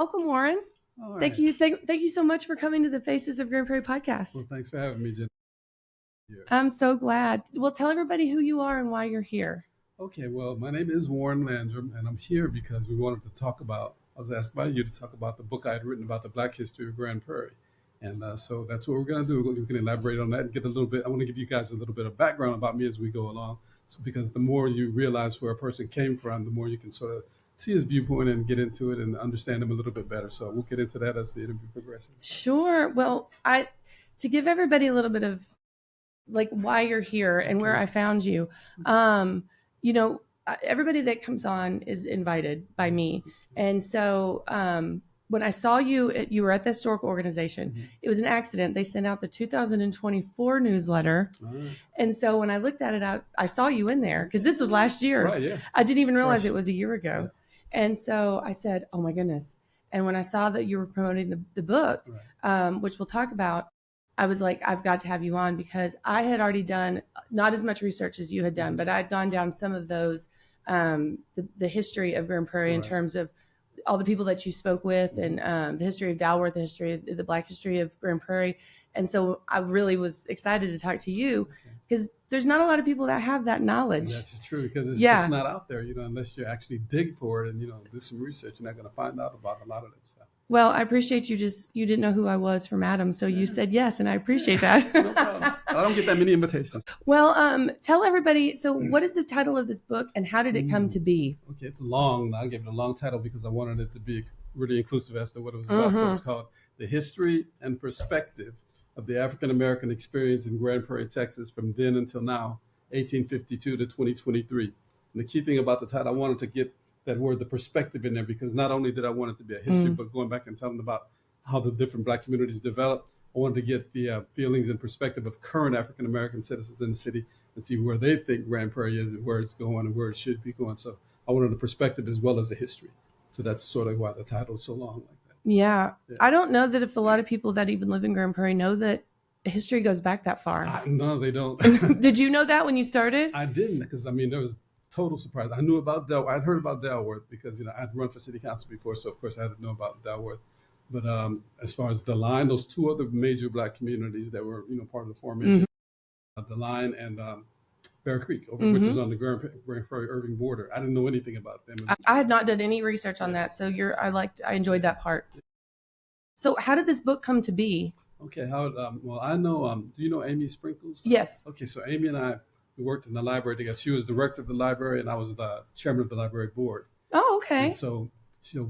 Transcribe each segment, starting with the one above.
Welcome, Warren. All Thank right. you. Thank you so much for coming to the Faces of Grand Prairie podcast. Well, thanks for having me, Jen. I'm so glad. Well, tell everybody who you are and why you're here. Okay, well, my name is Warren Landrum, and I'm here because we wanted to talk about, I was asked by you to talk about the book I had written about the Black history of Grand Prairie. And so that's what we're going to do. We can elaborate on that and get a little bit, I want to give you guys a little bit of background about me as we go along. So, because the more you realize where a person came from, the more you can sort of see his viewpoint and get into it and understand him a little bit better. So we'll get into that as the interview progresses. Sure. Well, to give everybody a little bit of like why you're here and where I found you. You know, everybody that comes on is invited by me. And so when I saw you, you were at the historical organization. Mm-hmm. It was an accident. They sent out the 2024 newsletter. Right. And so when I looked at it, I saw you in there because this was last year. Right, yeah. I didn't even realize it was a year ago. Yeah. And so I said, oh my goodness. And when I saw that you were promoting the book, right. Which we'll talk about, I was like, I've got to have you on because I had already done not as much research as you had done, but I'd gone down some of those, the history of Grand Prairie in terms of all the people that you spoke with and the history of Dalworth, the Black history of Grand Prairie. And so I really was excited to talk to you because there's not a lot of people that have that knowledge. That's true because it's just not out there, unless you actually dig for it and, do some research. You're not going to find out about a lot of that stuff. Well, I appreciate you didn't know who I was from Adam, so you said yes, and I appreciate that. No problem. I don't get that many invitations. Well, tell everybody, so what is the title of this book, and how did it come to be? Okay, it's long. I gave it a long title because I wanted it to be really inclusive as to what it was about. So it's called The History and Perspective of the African American Experience in Grand Prairie, Texas, from then until now, 1852 to 2023. And the key thing about the title, I wanted to get that word, the perspective, in there because not only did I want it to be a history, but going back and telling about how the different Black communities developed, I wanted to get the feelings and perspective of current African American citizens in the city and see where they think Grand Prairie is and where it's going and where it should be going. So I wanted a perspective as well as a history. So that's sort of why the title is so long like that. Yeah. I don't know that if a lot of people that even live in Grand Prairie know that history goes back that far. No, they don't. Did you know that when you started? I didn't because, there was total surprise. I knew about I'd heard about Dalworth because, I'd run for city council before. So, of course, I had to know about Dalworth. But as far as the Line, those two other major Black communities that were, part of the formation, the Line and Bear Creek, which is on the Grand Prairie Irving border. I didn't know anything about them. I had not done any research on that. So I enjoyed that part. So how did this book come to be? Okay. Well, I know, do you know Amy Sprinkles? Yes. Okay. So Amy and I, we worked in the library together. She was director of the library and I was the chairman of the library board. Oh, okay. And so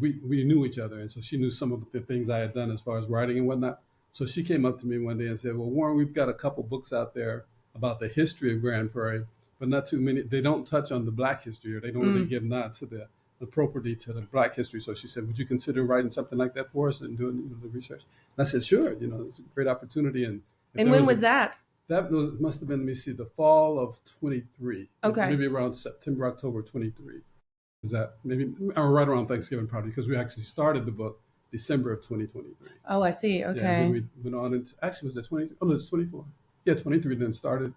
we knew each other. And so she knew some of the things I had done as far as writing and whatnot. So she came up to me one day and said, well, Warren, we've got a couple books out there about the history of Grand Prairie, but not too many. They don't touch on the Black history or they don't really give nod to the property to the Black history. So she said, would you consider writing something like that for us and doing the research? And I said, sure, it's a great opportunity. And when was that? That must have been, let me see, the fall of 23. Okay. Maybe around September, October 23. Is that maybe or right around Thanksgiving probably because we actually started the book December of 2023. Oh, I see. Okay. Yeah, then we went on into, actually was it 20? Oh, no, it's 24. Yeah, 23 then started.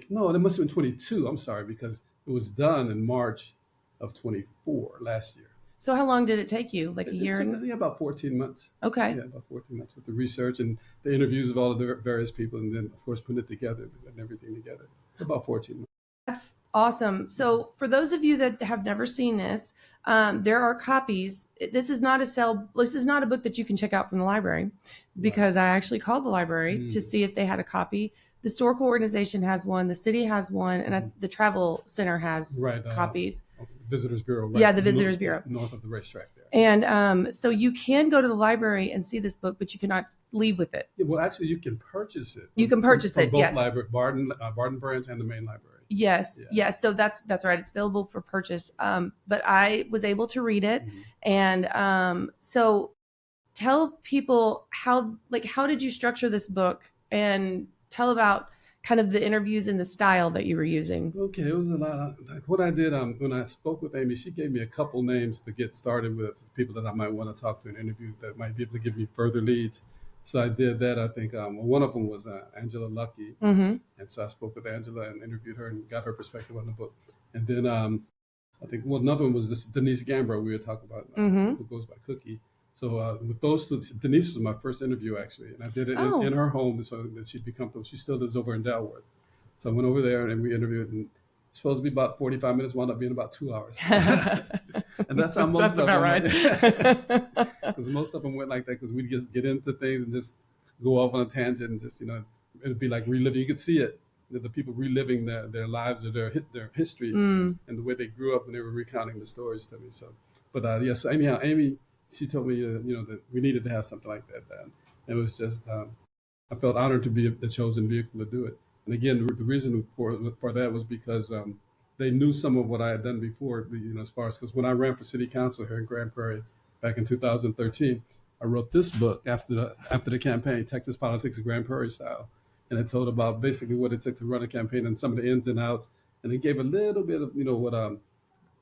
No, it must have been 22. I'm sorry because it was done in March of 24 last year. So how long did it take you? Like a year? I think about 14 months. Okay. Yeah, about 14 months with the research and the interviews of all of the various people and then, of course, putting it together and everything together. About 14 months. That's awesome. So for those of you that have never seen this, there are copies. This is not a book that you can check out from the library because I actually called the library to see if they had a copy. The historical organization has one, the city has one, and the travel center has copies. Visitors Bureau. Right? Yeah, the Visitors Bureau. North of the racetrack there. And so you can go to the library and see this book, but you cannot leave with it. Yeah, well, actually, you can purchase it. You can purchase it, both yes. Library, Barden Branch and the main library. Yes, yes. So that's right. It's available for purchase. But I was able to read it, and so tell people how did you structure this book, and tell about kind of the interviews and the style that you were using. Okay, it was a lot. Like what I did when I spoke with Amy, she gave me a couple names to get started with, people that I might want to talk to in an interview that might be able to give me further leads. So I did that. I think one of them was Angela Lucky. And so I spoke with Angela and interviewed her and got her perspective on the book. And then I think another one was Denise Gambro we were talking about, who goes by Cookie. So with those two, Denise was my first interview actually, and I did it in her home so that she'd be comfortable. She still lives over in Dalworth. So I went over there and we interviewed, and it's supposed to be about 45 minutes, wound up being about 2 hours. And that's how most of them right. Because most of them went like that because we'd just get into things and just go off on a tangent and just, it'd be like reliving. You could see it, the people reliving their lives or their history and the way they grew up when they were recounting the stories to me. So, but yes, anyhow, Amy, she told me, that we needed to have something like that then. It was just, I felt honored to be the chosen vehicle to do it. And again, the reason for that was because they knew some of what I had done before, as far as, because when I ran for city council here in Grand Prairie back in 2013, I wrote this book after the campaign, Texas Politics of Grand Prairie Style. And it told about basically what it took to run a campaign and some of the ins and outs. And it gave a little bit of, what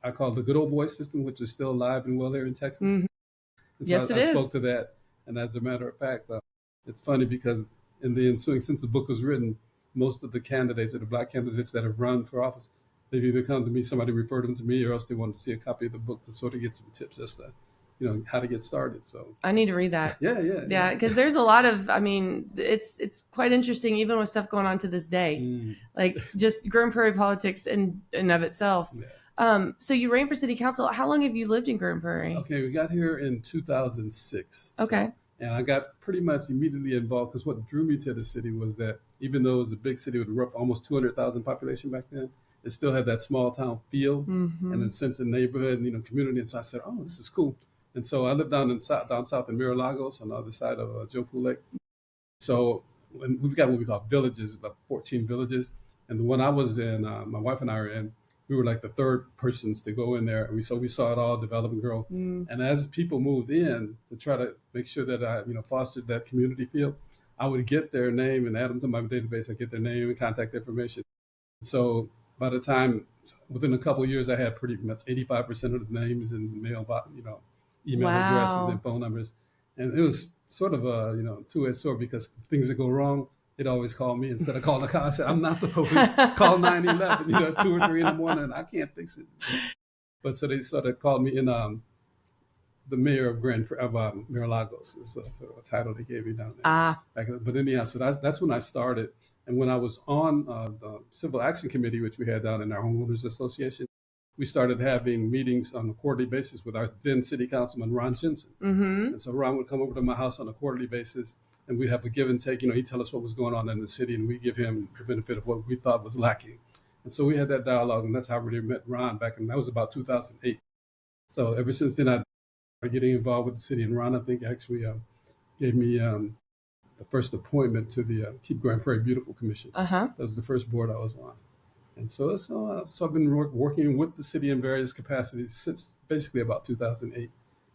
I call the good old boy system, which is still alive and well here in Texas. Mm-hmm. And so Yes, I spoke to that. And as a matter of fact, it's funny because in the ensuing, since the book was written, most of the candidates or the black candidates that have run for office, they've either come to me, somebody referred them to me, or else they wanted to see a copy of the book to sort of get some tips as to, how to get started. So I need to read that. Yeah. Because there's a lot of, it's quite interesting, even with stuff going on to this day, like just Grand Prairie politics in and of itself. Yeah. So you ran for city council. How long have you lived in Grand Prairie? Okay, we got here in 2006. Okay. So, and I got pretty much immediately involved because what drew me to the city was that even though it was a big city with a rough almost 200,000 population back then, it still had that small town feel and a sense of neighborhood and community. And so I said, oh, this is cool. And so I lived down south in Miralagos on the other side of Joe Pool Lake. So we've got what we call villages, about 14 villages. And the one I was in, my wife and I were in, we were like the third persons to go in there. And we saw it all develop and grow. And as people moved in to try to make sure that I, fostered that community feel, I would get their name and add them to my database. I get their name and contact information. So by the time, within a couple of years, I had pretty much 85% of the names and email addresses and phone numbers. And it was sort of a, two-edged sword because things that go wrong, they'd always call me instead of calling the car. I said, I'm not the police. Call 911, 2 or 3 in the morning. I can't fix it. But so they sort of called me in the mayor of Miralagos is sort of a title they gave me down there. But anyhow, so that's when I started. And when I was on the Civil Action Committee, which we had down in our Homeowners Association, we started having meetings on a quarterly basis with our then city councilman, Ron Jensen. And so Ron would come over to my house on a quarterly basis, and we'd have a give and take. He'd tell us what was going on in the city, and we'd give him the benefit of what we thought was lacking. And so we had that dialogue, and that's how I really met Ron back in, that was about 2008. So ever since then, I started getting involved with the city, and Ron, I think, actually gave me the first appointment to the Keep Grand Prairie Beautiful Commission. That was the first board I was on. And so I've been working with the city in various capacities since basically about 2008.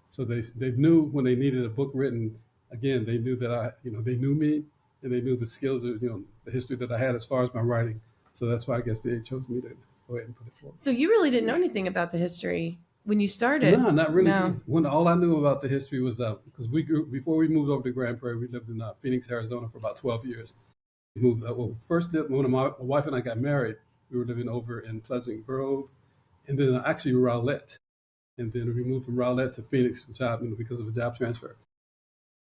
So they knew when they needed a book written, again, they knew that they knew me and they knew the skills of, the history that I had as far as my writing. So that's why I guess they chose me to go ahead and put it forward. So you really didn't know anything about the history when you started? No, not really. No. When all I knew about the history was because before we moved over to Grand Prairie, we lived in Phoenix, Arizona for about 12 years. We moved, when my wife and I got married, we were living over in Pleasant Grove, and then actually Rowlett. And then we moved from Rowlett to Phoenix because of a job transfer.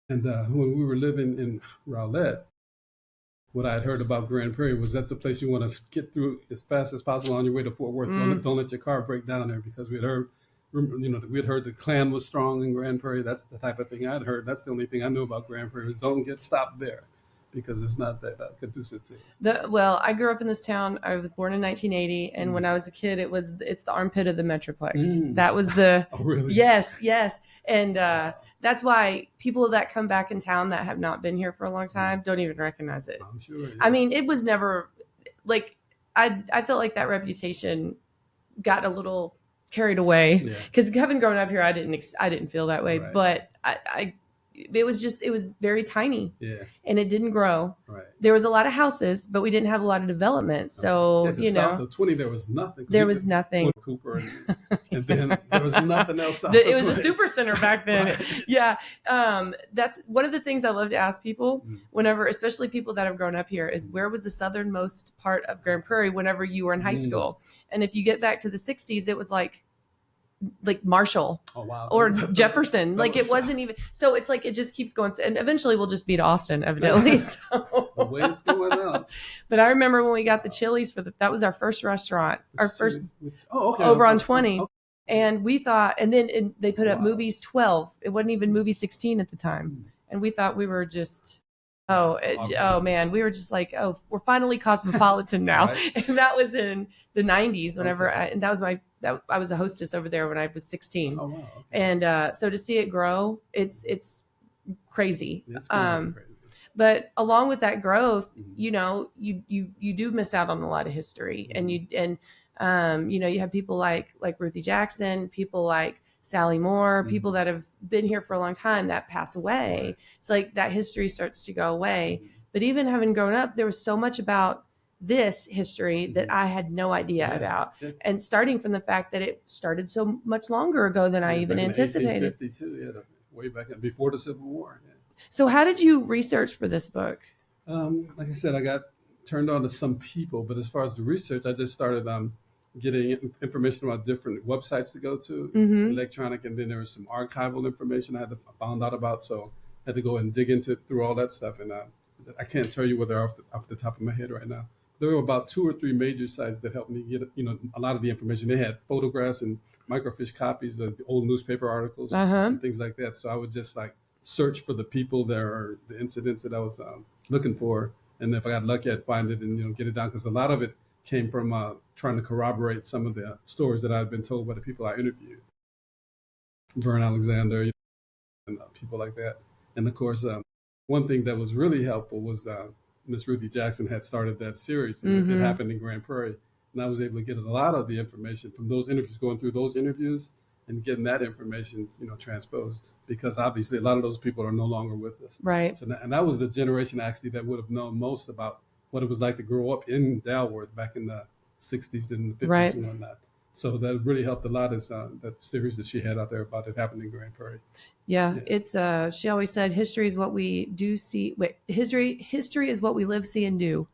And when we were living in Rowlett, what I had heard about Grand Prairie was that's the place you want to get through as fast as possible on your way to Fort Worth. Don't let your car break down there, because we had heard, we had heard the Klan was strong in Grand Prairie. That's the type of thing I'd heard. That's the only thing I knew about Grand Prairie was don't get stopped there, because it's not that conducive to it. Well, I grew up in this town. I was born in 1980, and when I was a kid, it's the armpit of the Metroplex. That was the oh, really? Yes, and that's why people that come back in town that have not been here for a long time don't even recognize it. I'm sure. Yeah. I mean, it was never like I felt like that reputation got a little carried away because having grown up here, I didn't feel that way, right. But it was very tiny, and it didn't grow. Right. There was a lot of houses, but we didn't have a lot of development. So south of 20, there was nothing. There was nothing. Cooper, and then there was nothing else. It was a super center back then. Right. Yeah, that's one of the things I love to ask people whenever, especially people that have grown up here, is where was the southernmost part of Grand Prairie whenever you were in high school? And if you get back to the 60s, it was like like Marshall or Jefferson. Like it wasn't even. So it's like it just keeps going, and eventually we'll just be to Austin, evidently. So. The way it's going on. But I remember when we got the Chili's that was our first restaurant, over on 20. Okay. And we thought, and then they put up movies 12. It wasn't even movie 16 at the time, and we thought we were just. Oh man, we were just like, oh, we're finally cosmopolitan now. Right. And that was in the 90s whenever and I was a hostess over there when I was 16. Oh wow. Okay. And so to see it grow, it's crazy. It's crazy. But along with that growth, you know, you do miss out on a lot of history, and you have people like Ruthie Jackson, people like Sally Moore, people that have been here for a long time that pass away. Right. It's like that history starts to go away. But even having grown up, there was so much about this history that I had no idea about. Yeah. And starting from the fact that it started so much longer ago than I even anticipated. 1852, way back before the Civil War. Yeah. So how did you research for this book? Like I said, I got turned on to some people, but as far as the research, I just started getting information about different websites to go to, electronic, and then there was some archival information I found out about, so I had to go and dig into through all that stuff, and I can't tell you whether off the top of my head right now. There were about 2 or 3 major sites that helped me get a lot of the information. They had photographs and microfiche copies of the old newspaper articles and things like that. So I would just like search for the people there or the incidents that I was looking for, and if I got lucky, I'd find it and get it down, because a lot of it came from trying to corroborate some of the stories that I'd been told by the people I interviewed, Vern Alexander, and people like that. And of course, one thing that was really helpful was Miss Ruthie Jackson had started that series, and it happened in Grand Prairie, and I was able to get a lot of the information from those interviews, going through those interviews and getting that information, transposed, because obviously a lot of those people are no longer with us. Right. So, and that was the generation actually that would have known most about what it was like to grow up in Dalworth back in the 60s and the 50s and whatnot. So that really helped a lot, is that series that she had out there about it happening in Grand Prairie. Yeah, it's she always said history is what we do see. History is what we live, see, and do.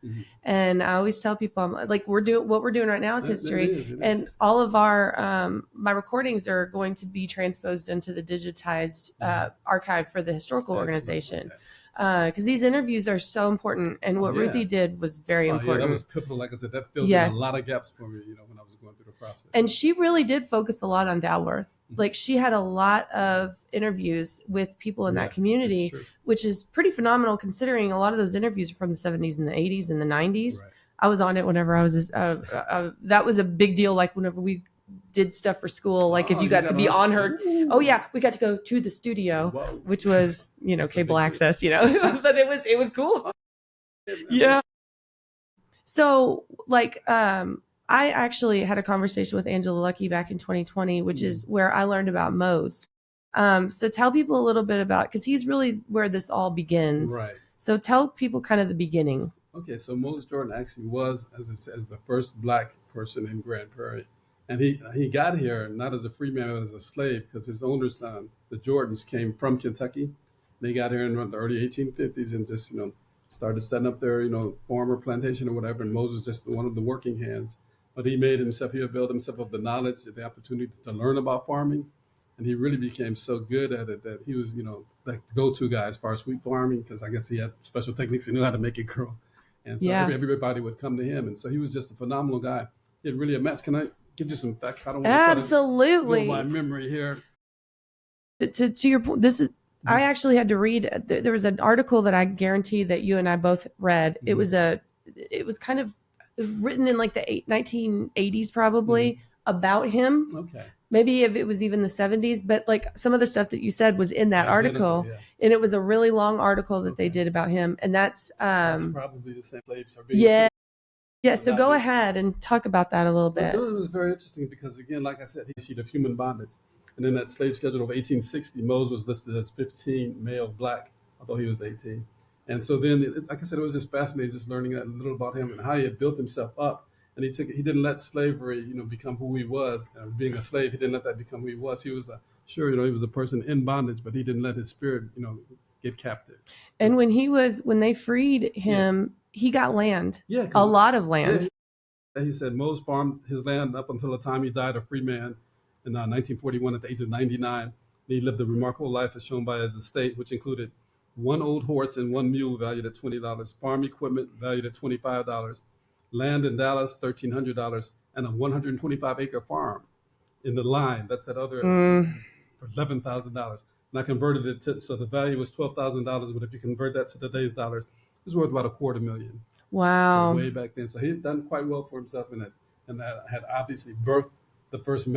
And I always tell people, I'm like, what we're doing right now is history. It is. All of our my recordings are going to be transposed into the digitized archive for the historical organization. Because these interviews are so important, and what Ruthie did was very important. Yeah, that was pivotal. Like I said, that filled in a lot of gaps for me, when I was going through the process. And she really did focus a lot on Dalworth. Like she had a lot of interviews with people in that community, which is pretty phenomenal considering a lot of those interviews are from the 70s and the 80s and the 90s. Right. I was on it whenever I was, that was a big deal. Like whenever we did stuff for school, like if you got to be on her, we got to go to the studio, which was, cable access, but it was cool. Yeah. So like, I actually had a conversation with Angela Lucky back in 2020, which is where I learned about Mose. So tell people a little bit about, because he's really where this all begins. Right. So tell people kind of the beginning. Okay, so Mose Jordan actually was, as it says, the first Black person in Grand Prairie. And he got here not as a free man, but as a slave, because his owners, the Jordans, came from Kentucky. They got here in the early 1850s and just, started setting up their, farm or plantation or whatever. And Mose was just one of the working hands. But he built himself up the knowledge, the opportunity to learn about farming. And he really became so good at it that he was, like the go-to guy as far as wheat farming, because I guess he had special techniques. He knew how to make it grow. And so everybody would come to him. And so he was just a phenomenal guy. He had really a mess. Can I give you some facts? I don't want to try to go my memory here. To your point, this is, I actually had to read, there was an article that I guarantee that you and I both read. It was kind of written in like the 1980s probably about him. Okay. Maybe if it was even the 70s, but like some of the stuff that you said was in that article, and it was a really long article that they did about him. And that's probably the same slaves. Yeah. So go ahead and talk about that a little bit. It was very interesting because, again, like I said, he issued of human bondage. And in that slave schedule of 1860, Mose was listed as 15 male Black, although he was 18. And so then, like I said, it was just fascinating just learning a little about him and how he had built himself up. And he didn't let slavery, become who he was. Being a slave, he didn't let that become who he was. He was he was a person in bondage, but he didn't let his spirit, get captive. And when they freed him, he got land, a lot of land. Yeah, he said Mose farmed his land up until the time he died a free man. in 1941 at the age of 99. He lived a remarkable life as shown by his estate, which included one old horse and one mule valued at $20, farm equipment valued at $25, land in Dallas, $1,300, and a 125-acre farm in the line. That's that other for $11,000. And I converted it to, so the value was $12,000, but if you convert that to today's dollars, it's worth about $250,000. Wow. So way back then. So he had done quite well for himself in it. And that had obviously birthed the first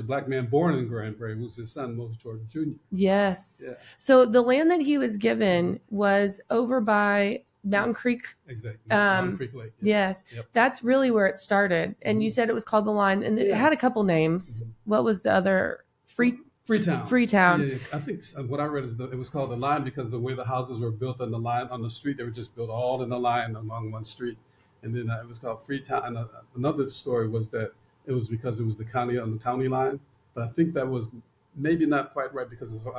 black man born in Grand Prairie, who's his son, Moses Jordan Jr. Yes. Yeah. So the land that he was given was over by Mountain Creek. Exactly. Mountain Creek Lake. Yeah. Yes. Yep. That's really where it started. And you said it was called the Line, and it had a couple names. What was the other? Freetown. Freetown. Yeah, I think what I read is that it was called the Line because the way the houses were built on the line on the street, they were just built all in the line along one street. And then it was called Freetown. And another story was that it was because it was the county on the county line. But I think that was maybe not quite right because the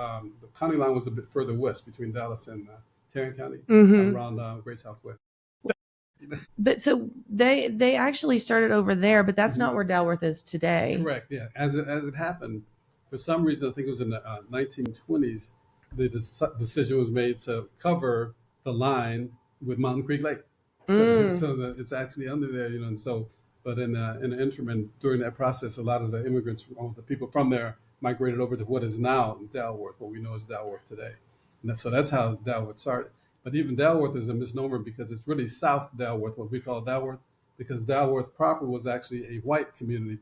county line was a bit further west between Dallas and Tarrant County, around Great Southwest. But so they actually started over there, but that's not where Dalworth is today. Correct. Yeah. As it happened, for some reason, I think it was in the 1920s, the decision was made to cover the line with Mountain Creek Lake. So that it's actually under there, and so, but in the interim and during that process, a lot of the immigrants, the people from there, migrated over to what is now Dalworth, what we know as Dalworth today. And so that's how Dalworth started. But even Dalworth is a misnomer because it's really South Dalworth, what we call Dalworth, because Dalworth proper was actually a white community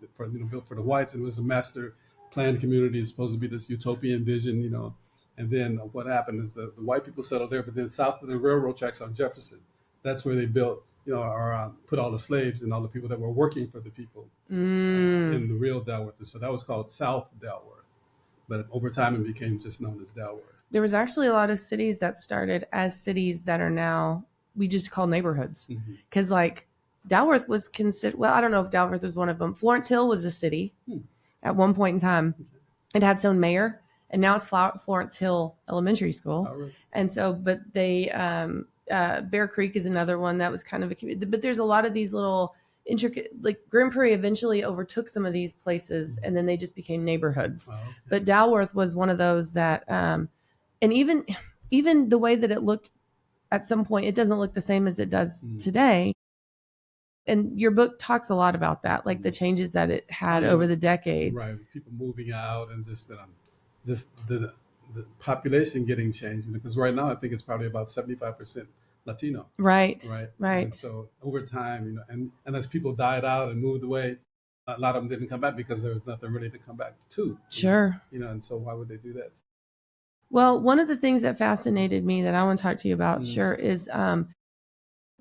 built for the whites, and it was a master planned community. It's supposed to be this utopian vision, And then what happened is the white people settled there, but then south of the railroad tracks on Jefferson, that's where they built, or put all the slaves and all the people that were working for the people in the real Dalworth. So that was called South Dalworth. But over time, it became just known as Dalworth. There was actually a lot of cities that started as cities that are now, we just call neighborhoods. Because like Dalworth was considered, well, I don't know if Dalworth was one of them. Florence Hill was a city at one point in time. It had its own mayor, and now it's Florence Hill Elementary School. Oh, really? And so, but they, Bear Creek is another one that was kind of a community. But there's a lot of these little intricate, like Grand Prairie eventually overtook some of these places, and then they just became neighborhoods. Oh, okay. But Dalworth was one of those that, and even the way that it looked at some point, it doesn't look the same as it does today. And your book talks a lot about that, like the changes that it had over the decades. Right, people moving out and just the population getting changed. Because right now, I think it's probably about 75% Latino. Right. And so over time, and as people died out and moved away, a lot of them didn't come back because there was nothing really to come back to. Sure. And so why would they do that? Well, one of the things that fascinated me that I want to talk to you about, sure, is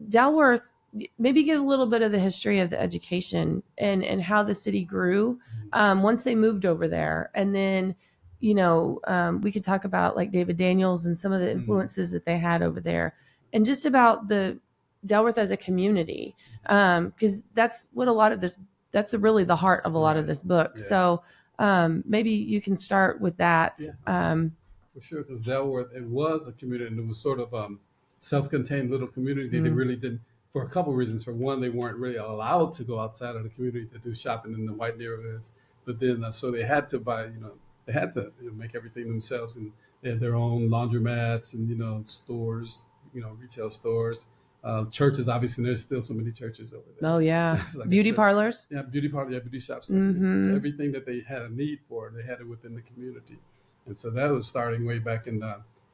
Dalworth. Maybe give a little bit of the history of the education and how the city grew once they moved over there. And then, we could talk about like David Daniels and some of the influences that they had over there, and just about the Dalworth as a community. Because that's what that's really the heart of a lot of this book. Yeah. So maybe you can start with that. Yeah. For sure, because Dalworth, it was a community, and it was sort of self-contained little community. They really didn't, for a couple of reasons. For one, they weren't really allowed to go outside of the community to do shopping in the white neighborhoods. But then, so they had to buy, they had to make everything themselves, and they had their own laundromats and stores, retail stores, churches. Obviously, there's still so many churches over there. Oh yeah, like beauty parlors. Yeah, beauty shops. So everything that they had a need for, they had it within the community, and so that was starting way back in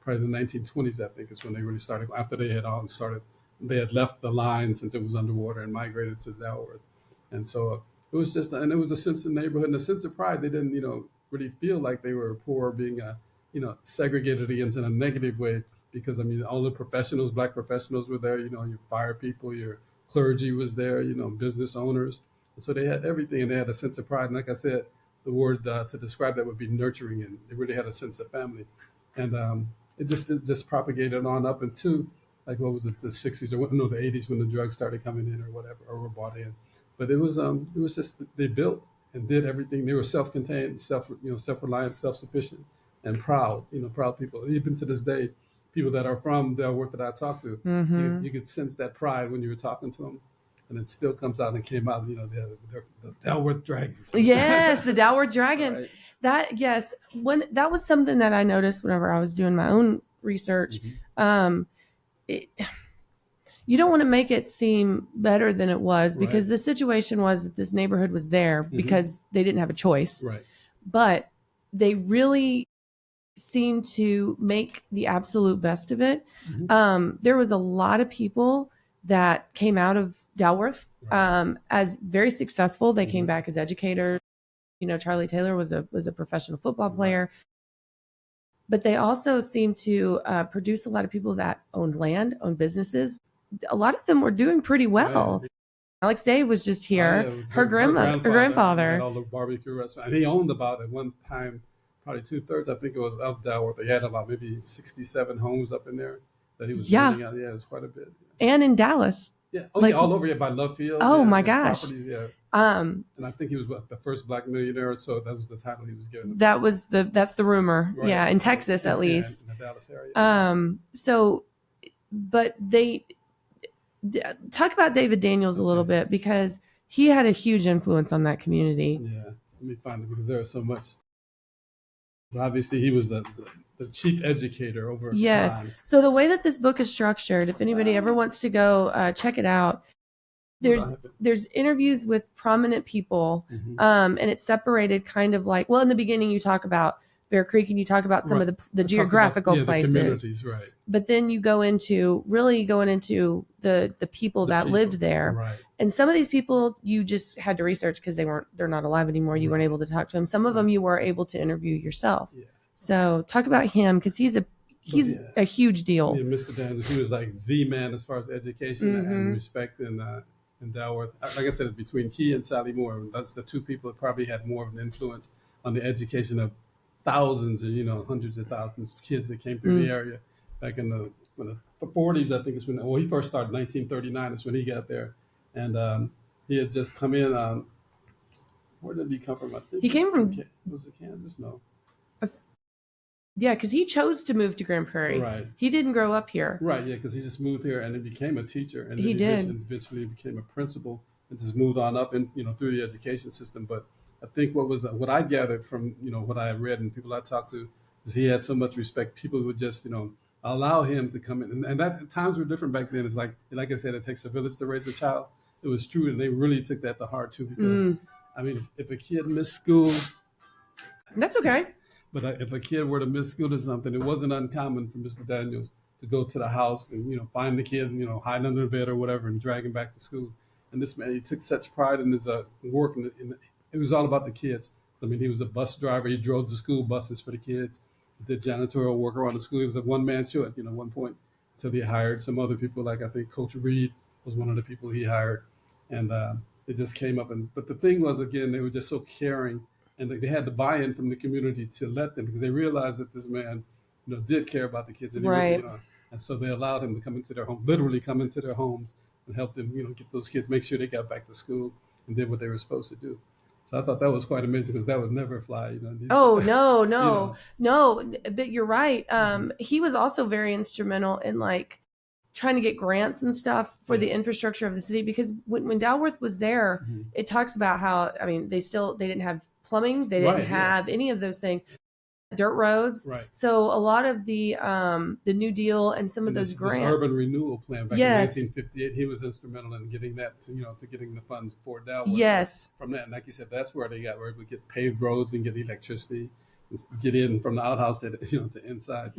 probably the 1920s. I think is when they really started. After they had all started. They had left the line since it was underwater and migrated to Dalworth. And so it was and it was a sense of neighborhood and a sense of pride. They didn't, really feel like they were poor, being, segregated against in a negative way, because, all the professionals, Black professionals were there, your fire people, your clergy was there, business owners. And so they had everything, and they had a sense of pride. And like I said, the word to describe that would be nurturing, and they really had a sense of family. And it just propagated on up into, like, what was it, the 60s or the 80s when the drugs started coming in or whatever, or were bought in. But it was just, they built and did everything. They were self-contained, self-reliant, self-sufficient, and proud, proud people. Even to this day, people that are from Dalworth that I talk to, you could sense that pride when you were talking to them. and it still comes out and came out. They're the Dalworth Dragons. Yes, the Dalworth Dragons. Right. That yes, when that was something that I noticed whenever I was doing my own research. It, you don't want to make it seem better than it was, because the situation was that this neighborhood was there because they didn't have a choice. Right. But they really seemed to make the absolute best of it. There was a lot of people that came out of Dalworth as very successful. They came back as educators. Charlie Taylor was a professional football player. But they also seemed to produce a lot of people that owned land, owned businesses. A lot of them were doing pretty well. Alex Day was just here. Her grandfather had all the barbecue restaurant. And he owned about, at one time, probably 2/3, I think it was, of Dalworth. He had about maybe 67 homes up in there that he was renting out. Yeah, it was quite a bit. And in Dallas. Yeah. All over here by Love Field. Oh my gosh. And I think he was the first black millionaire, so that was the title he was given. That's the rumor. Right. Yeah, in Texas at least. In the Dallas area. So, but they talk about David Daniels a little bit, because he had a huge influence on that community. Yeah, let me find it, because there was so much. So obviously, he was the chief educator over time. So the way that this book is structured, if anybody ever wants to go check it out, there's interviews with prominent people, and it's separated kind of like, well, in the beginning you talk about Bear Creek and you talk about some of the geographical places, the communities, right? But then you go into the people that lived there, right? And some of these people you just had to research because they're not alive anymore. You weren't able to talk to them. Some of them you were able to interview yourself. Yeah. So talk about him, because he's a huge deal. Yeah, Mr. Daniels, he was like the man as far as education and respect in Dalworth. Like I said, it's between Key and Sally Moore. That's the two people that probably had more of an influence on the education of thousands and hundreds of thousands of kids that came through the area back in the 40s. I think it's when he first started. 1939 is when he got there, and he had just come in. Where did he come from? I think he came from. Was it Kansas? No. Yeah, because he chose to move to Grand Prairie. Right. He didn't grow up here. Right. Yeah, because he just moved here and then became a teacher, and he eventually became a principal, and just moved on up and through the education system. But I think what I gathered from what I read and people I talked to is he had so much respect. People would just allow him to come in, and that times were different back then. It's like I said, it takes a village to raise a child. It was true, and they really took that to heart too. Because I mean, if a kid missed school, that's okay. But if a kid were to miss school or something, it wasn't uncommon for Mr. Daniels to go to the house and find the kid, hiding under the bed or whatever, and drag him back to school. And this man, he took such pride in his work, and it was all about the kids. So, I mean, he was a bus driver. He drove the school buses for the kids. He did janitorial work around the school. He was a one-man show at one point, until he hired some other people. Like I think Coach Reed was one of the people he hired, and it just came up. But the thing was, again, they were just so caring. And they had the buy-in from the community to let them, because they realized that this man, did care about the kids. And right. And so they allowed him to come into their home, literally come into their homes and help them, get those kids, make sure they got back to school and did what they were supposed to do. So I thought that was quite amazing, because that would never fly. Oh, no. But you're right. He was also very instrumental in trying to get grants and stuff for the infrastructure of the city, because when Dalworth was there, it talks about how, I mean, they didn't have plumbing. They didn't have any of those things. Dirt roads. Right. So a lot of the New Deal and some of those grants. This urban renewal plan back in 1958, he was instrumental in getting that to getting the funds for Dalworth. Yes. From that, and like you said, that's where they got where we get paved roads and get electricity, and get in from the outhouse to inside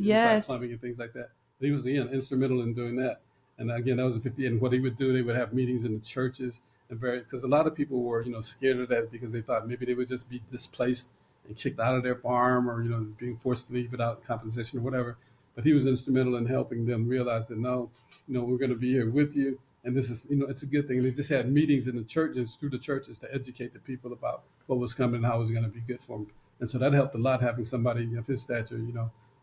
plumbing and things like that. But he was instrumental in doing that. And again, that was in 58. And what he would do, they would have meetings in the churches, because a lot of people were scared of that, because they thought maybe they would just be displaced and kicked out of their farm, or being forced to leave without compensation or whatever. But he was instrumental in helping them realize that no, we're going to be here with you, and this is it's a good thing. And they just had meetings in the churches, through the churches, to educate the people about what was coming and how it was going to be good for them. And so that helped a lot, having somebody of his stature,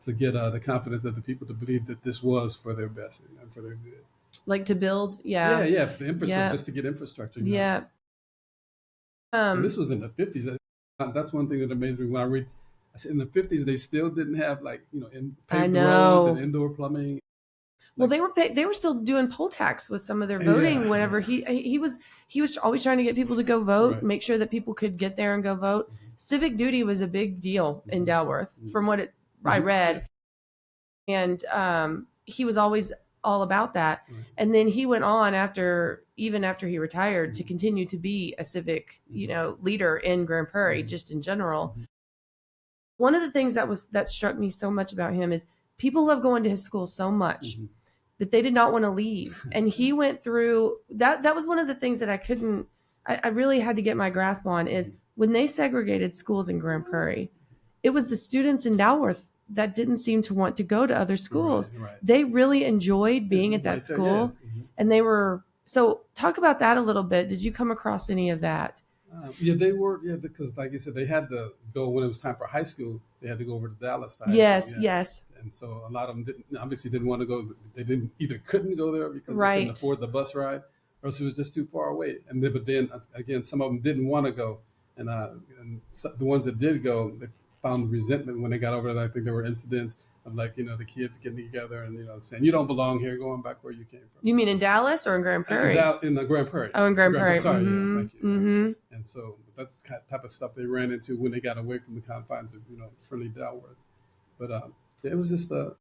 to get the confidence of the people to believe that this was for their best and for their good. Like to build, for the infrastructure, just to get infrastructure. Yeah. And this was in the 50s. That's one thing that amazed me when I read. I said in the 50s they still didn't have paved roads and indoor plumbing. Well, they were still doing poll tax with some of their voting whenever he was always trying to get people to go vote, make sure that people could get there and go vote. Civic duty was a big deal in Dalworth, from what I read, and he was always all about that. And then he went on even after he retired to continue to be a civic, leader in Grand Prairie, just in general. One of the things that struck me so much about him is people love going to his school so much that they did not want to leave. And he went through that. That was one of the things that I really had to get my grasp on, is when they segregated schools in Grand Prairie, it was the students in Dalworth that didn't seem to want to go to other schools. Right. They really enjoyed being at that school. And they were, so talk about that a little bit. Did you come across any of that? They were, because like you said, they had to go when it was time for high school. They had to go over to Dallas. To high school, yes. And so a lot of them didn't want to go. They couldn't go there because they couldn't afford the bus ride, or else it was just too far away. But then again, some of them didn't want to go, and the ones that did go, they found resentment when they got over there. I think there were incidents of the kids getting together and saying, "You don't belong here, going back where you came from." You mean in Dallas or in Grand Prairie? In the Grand Prairie. Oh, in Grand Prairie. Sorry, thank you. And so that's the type of stuff they ran into when they got away from the confines of friendly Dalworth. But it was just a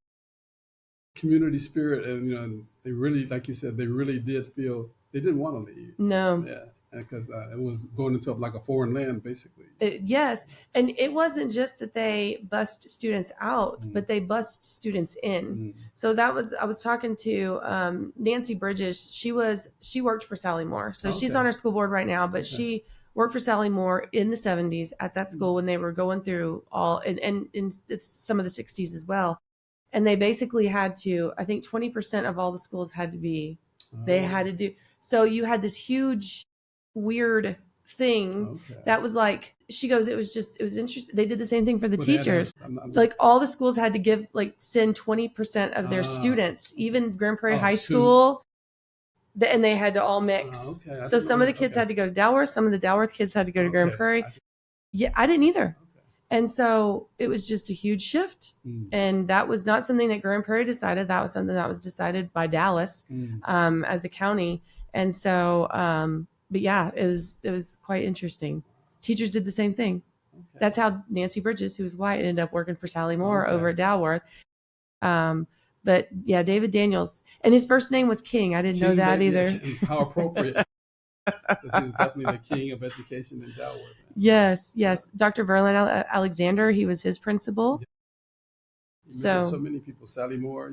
community spirit, and they really, like you said, they really did feel they didn't want to leave. No. Yeah. Because it was going into like a foreign land, basically. Yes. And it wasn't just that they bussed students out, but they bussed students in. So I was talking to Nancy Bridges. She worked for Sally Moore. So she's on our school board right now, but she worked for Sally Moore in the 70s at that school when they were going through all, and it's some of the 60s as well. And they basically had to, I think 20% of all the schools had to be, they had to do. So you had this huge weird thing that was like, she goes, it was interesting. They did the same thing for the teachers. Like all the schools had to send 20% of their students, even Grand Prairie High School, and they had to all mix. So some of the kids had to go to Dalworth, some of the Dalworth kids had to go to Grand Prairie. Yeah, I didn't either. And so it was just a huge shift. And that was not something that Grand Prairie decided. That was something that was decided by Dallas as the county. And so, but yeah, it was quite interesting. Teachers did the same thing. That's how Nancy Bridges, who was white, ended up working for Sally Moore over at Dalworth. But yeah, David Daniels, and his first name was King. I didn't know that either. How appropriate. Because he was definitely the king of education in Dalworth. Yes. Dr. Verlin Alexander, he was his principal. So many people. Sally Moore,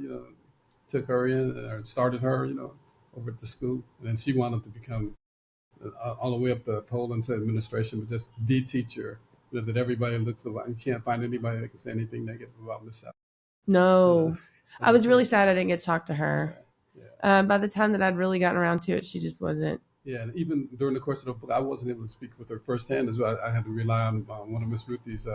took her in or started her, over at the school, and then she wanted to become all the way up the pole into administration, but just the teacher that everybody looks at. You can't find anybody that can say anything negative about Miss Sally. No, I was really sad I didn't get to talk to her. By the time that I'd really gotten around to it, she just wasn't. Yeah, and even during the course of the book, I wasn't able to speak with her firsthand as well. I had to rely on one of Miss Ruthie's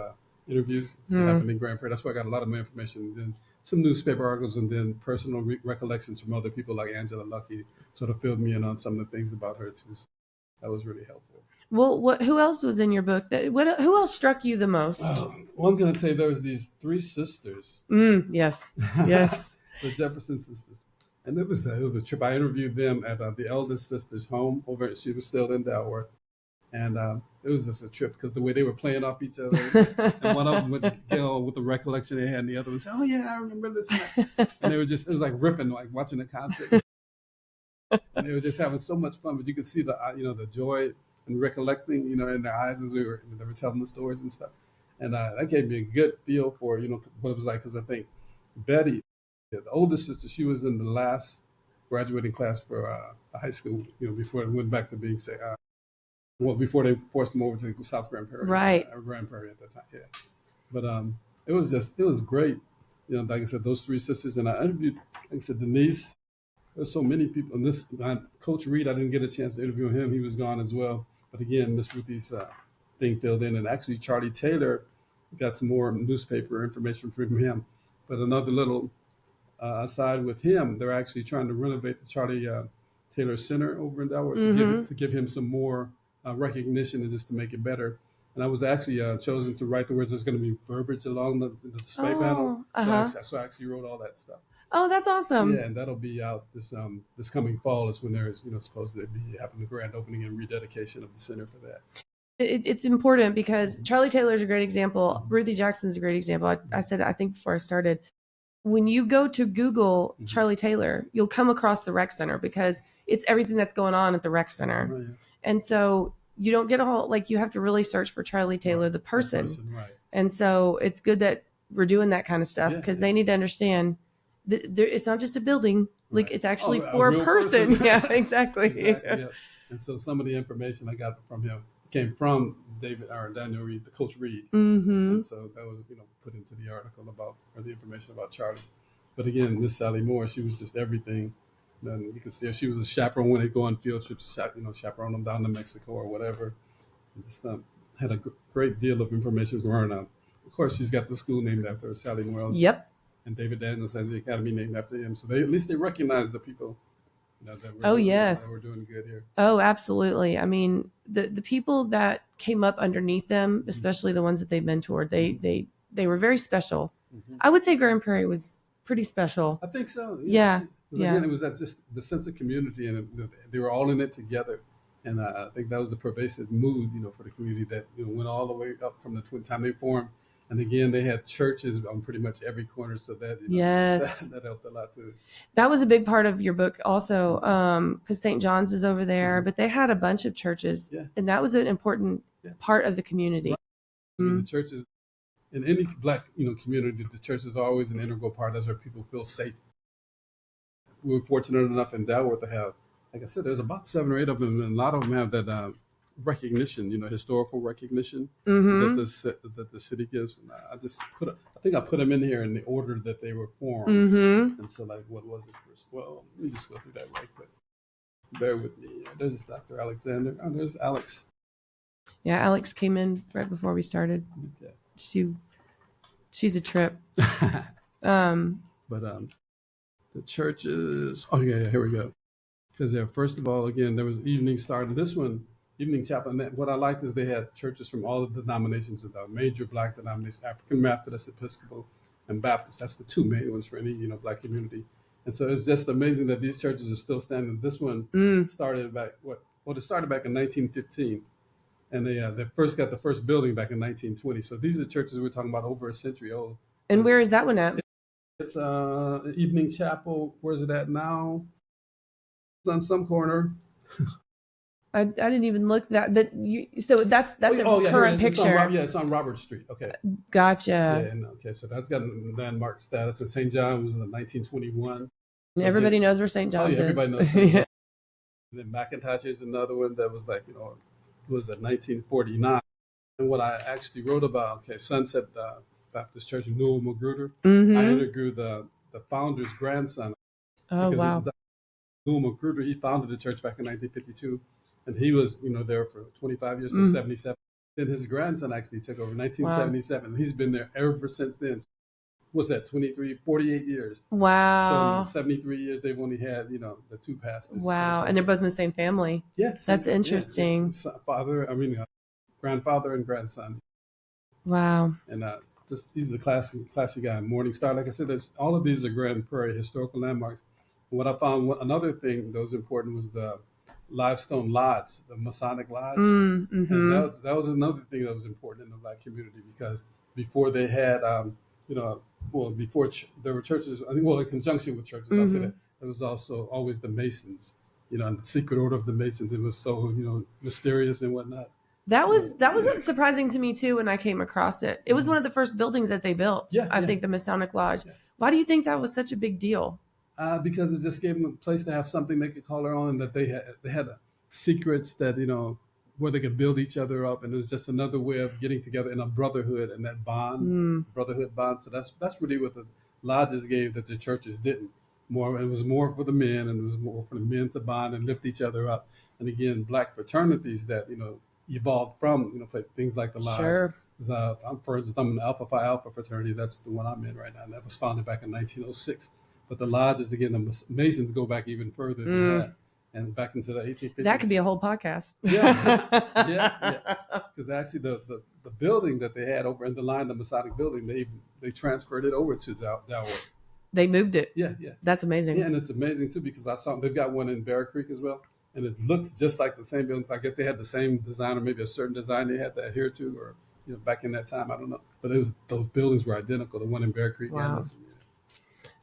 interviews that happened in Grand Prairie. That's where I got a lot of my information. Then some newspaper articles, and then personal recollections from other people like Angela Lucky sort of filled me in on some of the things about her too. That was really helpful. Well, who else was in your book? Who else struck you the most? Well, I'm going to say there was these three sisters. Yes. The Jefferson sisters. And it was a trip. I interviewed them at the eldest sister's home over. She was still in Dalworth. And it was just a trip because the way they were playing off each other. And one of them would go with the recollection they had, and the other one said, "Oh, yeah, I remember this." And they were it was like ripping, like watching a concert. And they were just having so much fun, but you could see the joy and recollecting, in their eyes as they were telling the stories and stuff. And that gave me a good feel for, what it was like. Because I think Betty, the oldest sister, she was in the last graduating class for high school, before it went back to being, before they forced them over to South Grand Prairie. Right. Or Grand Prairie at that time, yeah. But it was great. Like I said, those three sisters. And I interviewed, like I said, Denise. There's so many people. And this Coach Reed, I didn't get a chance to interview him. He was gone as well. But again, Miss Ruthie's thing filled in. And actually, Charlie Taylor got some more newspaper information from him. But another little aside with him, they're actually trying to renovate the Charlie Taylor Center over in Dalworth to give him some more recognition and just to make it better. And I was actually chosen to write the words. There's going to be verbiage along the display panel. So I actually wrote all that stuff. Oh, that's awesome. Yeah, and that'll be out this coming fall is when there's supposed to be having the grand opening and rededication of the center for that. It's important because Charlie Taylor's a great example. Mhm. Ruthie Jackson's a great example. I said, I think before I started, when you go to Google Charlie Taylor, you'll come across the rec center because it's everything that's going on at the rec center. Right. And so you don't get a whole, like, you have to really search for Charlie Taylor, Right. the person. Right. And so it's good that we're doing that kind of stuff because they need to understand that it's not just a building, like Right. it's actually a for a real person. Yeah, exactly. Exactly. Yeah. And so some of the information I got from him came from Daniel Reed, the Coach Reed. And so that was put into the article or the information about Charlie. But again, Miss Sally Moore, she was just everything. And you can see her. She was a chaperone when they go on field trips, chaperone them down to Mexico or whatever. And just had a great deal of information from her. Now, of course, she's got the school named after her, Sally Moore. Yep. And David Daniels has the academy named after him. So at least they recognize the people that we're doing good here. Oh, absolutely. I mean, the people that came up underneath them, especially the ones that they mentored, they were very special. I would say Grand Prairie was pretty special. I think so. Yeah. Again, it was just the sense of community, and they were all in it together. And I think that was the pervasive mood, for the community that went all the way up from the time they formed. And again, they had churches on pretty much every corner, so that that helped a lot too. That was a big part of your book, also, because St. John's is over there, but they had a bunch of churches, and that was an important part of the community. Right. The churches in any Black community, the church is always an integral part. That's where people feel safe. We were fortunate enough in Dalworth to have, like I said, there's about 7 or 8 of them, and a lot of them have that recognition, historical recognition that the city gives. And I think I put them in here in the order that they were formed. And so, like, what was it first? Well, let me just go through that right quick. Bear with me. There's Dr. Alexander. Oh, there's Alex. Yeah, Alex came in right before we started. Okay. She's a trip. But the churches. Oh yeah, here we go. Because first of all, again, there was evening starting. This one, evening chapel. And what I liked is they had churches from all the denominations of the major Black denominations: African Methodist, Episcopal, and Baptist. That's the 2 main ones for any Black community. And so it's just amazing that these churches are still standing. This one started back it started back in 1915, and they first got the first building back in 1920. So these are churches we're talking about over a century old. And where is that one at? It's Evening Chapel. Where's it at now? It's on some corner. I didn't even look that, but so that's current picture. It's on Robert Street. Okay. Gotcha. Yeah, okay, so that's got landmark status. And St. John was in 1921. So everybody knows where St. John's is. Everybody knows. Then McIntosh is another one that was like, was at 1949. And what I actually wrote about, Sunset Baptist Church in Newell Magruder. I interviewed the founder's grandson. Oh, wow. Newell Magruder, he founded the church back in 1952, and he was, there for 25 years, so 77. Then his grandson actually took over in 1977. Wow. He's been there ever since then. What's that, 48 years. Wow. So in 73 years, they've only had, the 2 pastors. Wow, and they're both in the same family. Yes. That's interesting. Yeah. Grandfather and grandson. Wow. And he's a classy guy. Morning Star, like I said, all of these are Grand Prairie historical landmarks. And what I found, another thing that was important was the Limestone Lodge, the Masonic Lodge. And that was another thing that was important in the Black community, because before they had, before there were churches, I think, in conjunction with churches, I'll say that, there was also always the Masons, and the secret order of the Masons. It was so, mysterious and whatnot. That was surprising to me too when I came across it. It was one of the first buildings that they built. I think the Masonic Lodge. Yeah. Why do you think that was such a big deal? Because it just gave them a place to have something they could call their own, and that they had secrets that where they could build each other up, and it was just another way of getting together in a brotherhood and that brotherhood bond. So that's really what the lodges gave that the churches didn't. It was more for the men, and it was more for the men to bond and lift each other up. And again, Black fraternities that evolved from things like the lodge. Sure. For instance, I'm in the Alpha Phi Alpha fraternity. That's the one I'm in right now, and that was founded back in 1906. But the lodges, again, the Masons go back even further than that, and back into the 1850s. That could be a whole podcast. Yeah. Because actually, the building that they had over in the line, the Masonic building, they transferred it over to Dalworth. They moved it. Yeah, yeah. That's amazing. Yeah, and it's amazing too because I saw they've got one in Bear Creek as well, and it looks just like the same buildings. I guess they had the same design, or maybe a certain design they had to adhere to, or back in that time, I don't know. But it was those buildings were identical. The one in Bear Creek. Wow. And this,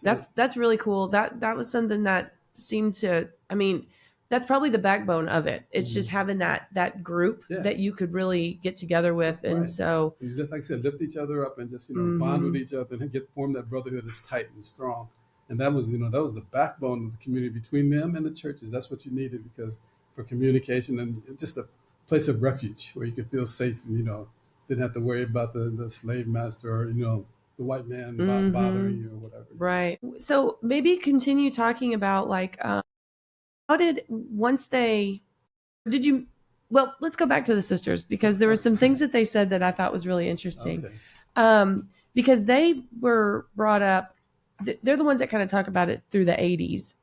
yeah. So, That's really cool. That was something that seemed to. I mean, that's probably the backbone of it. It's just having that group that you could really get together with, and right. so And just like I said, lift each other up and just bond with each other and form that brotherhood that's tight and strong. And that was the backbone of the community between them and the churches. That's what you needed because for communication and just a place of refuge where you could feel safe and didn't have to worry about the slave master or the white man bothering you or whatever. Right. So maybe continue talking about like how did once they did you well, let's go back to the sisters because there were some things that they said that I thought was really interesting. Okay. Because they were brought up they're the ones that kind of talk about it through the 80s.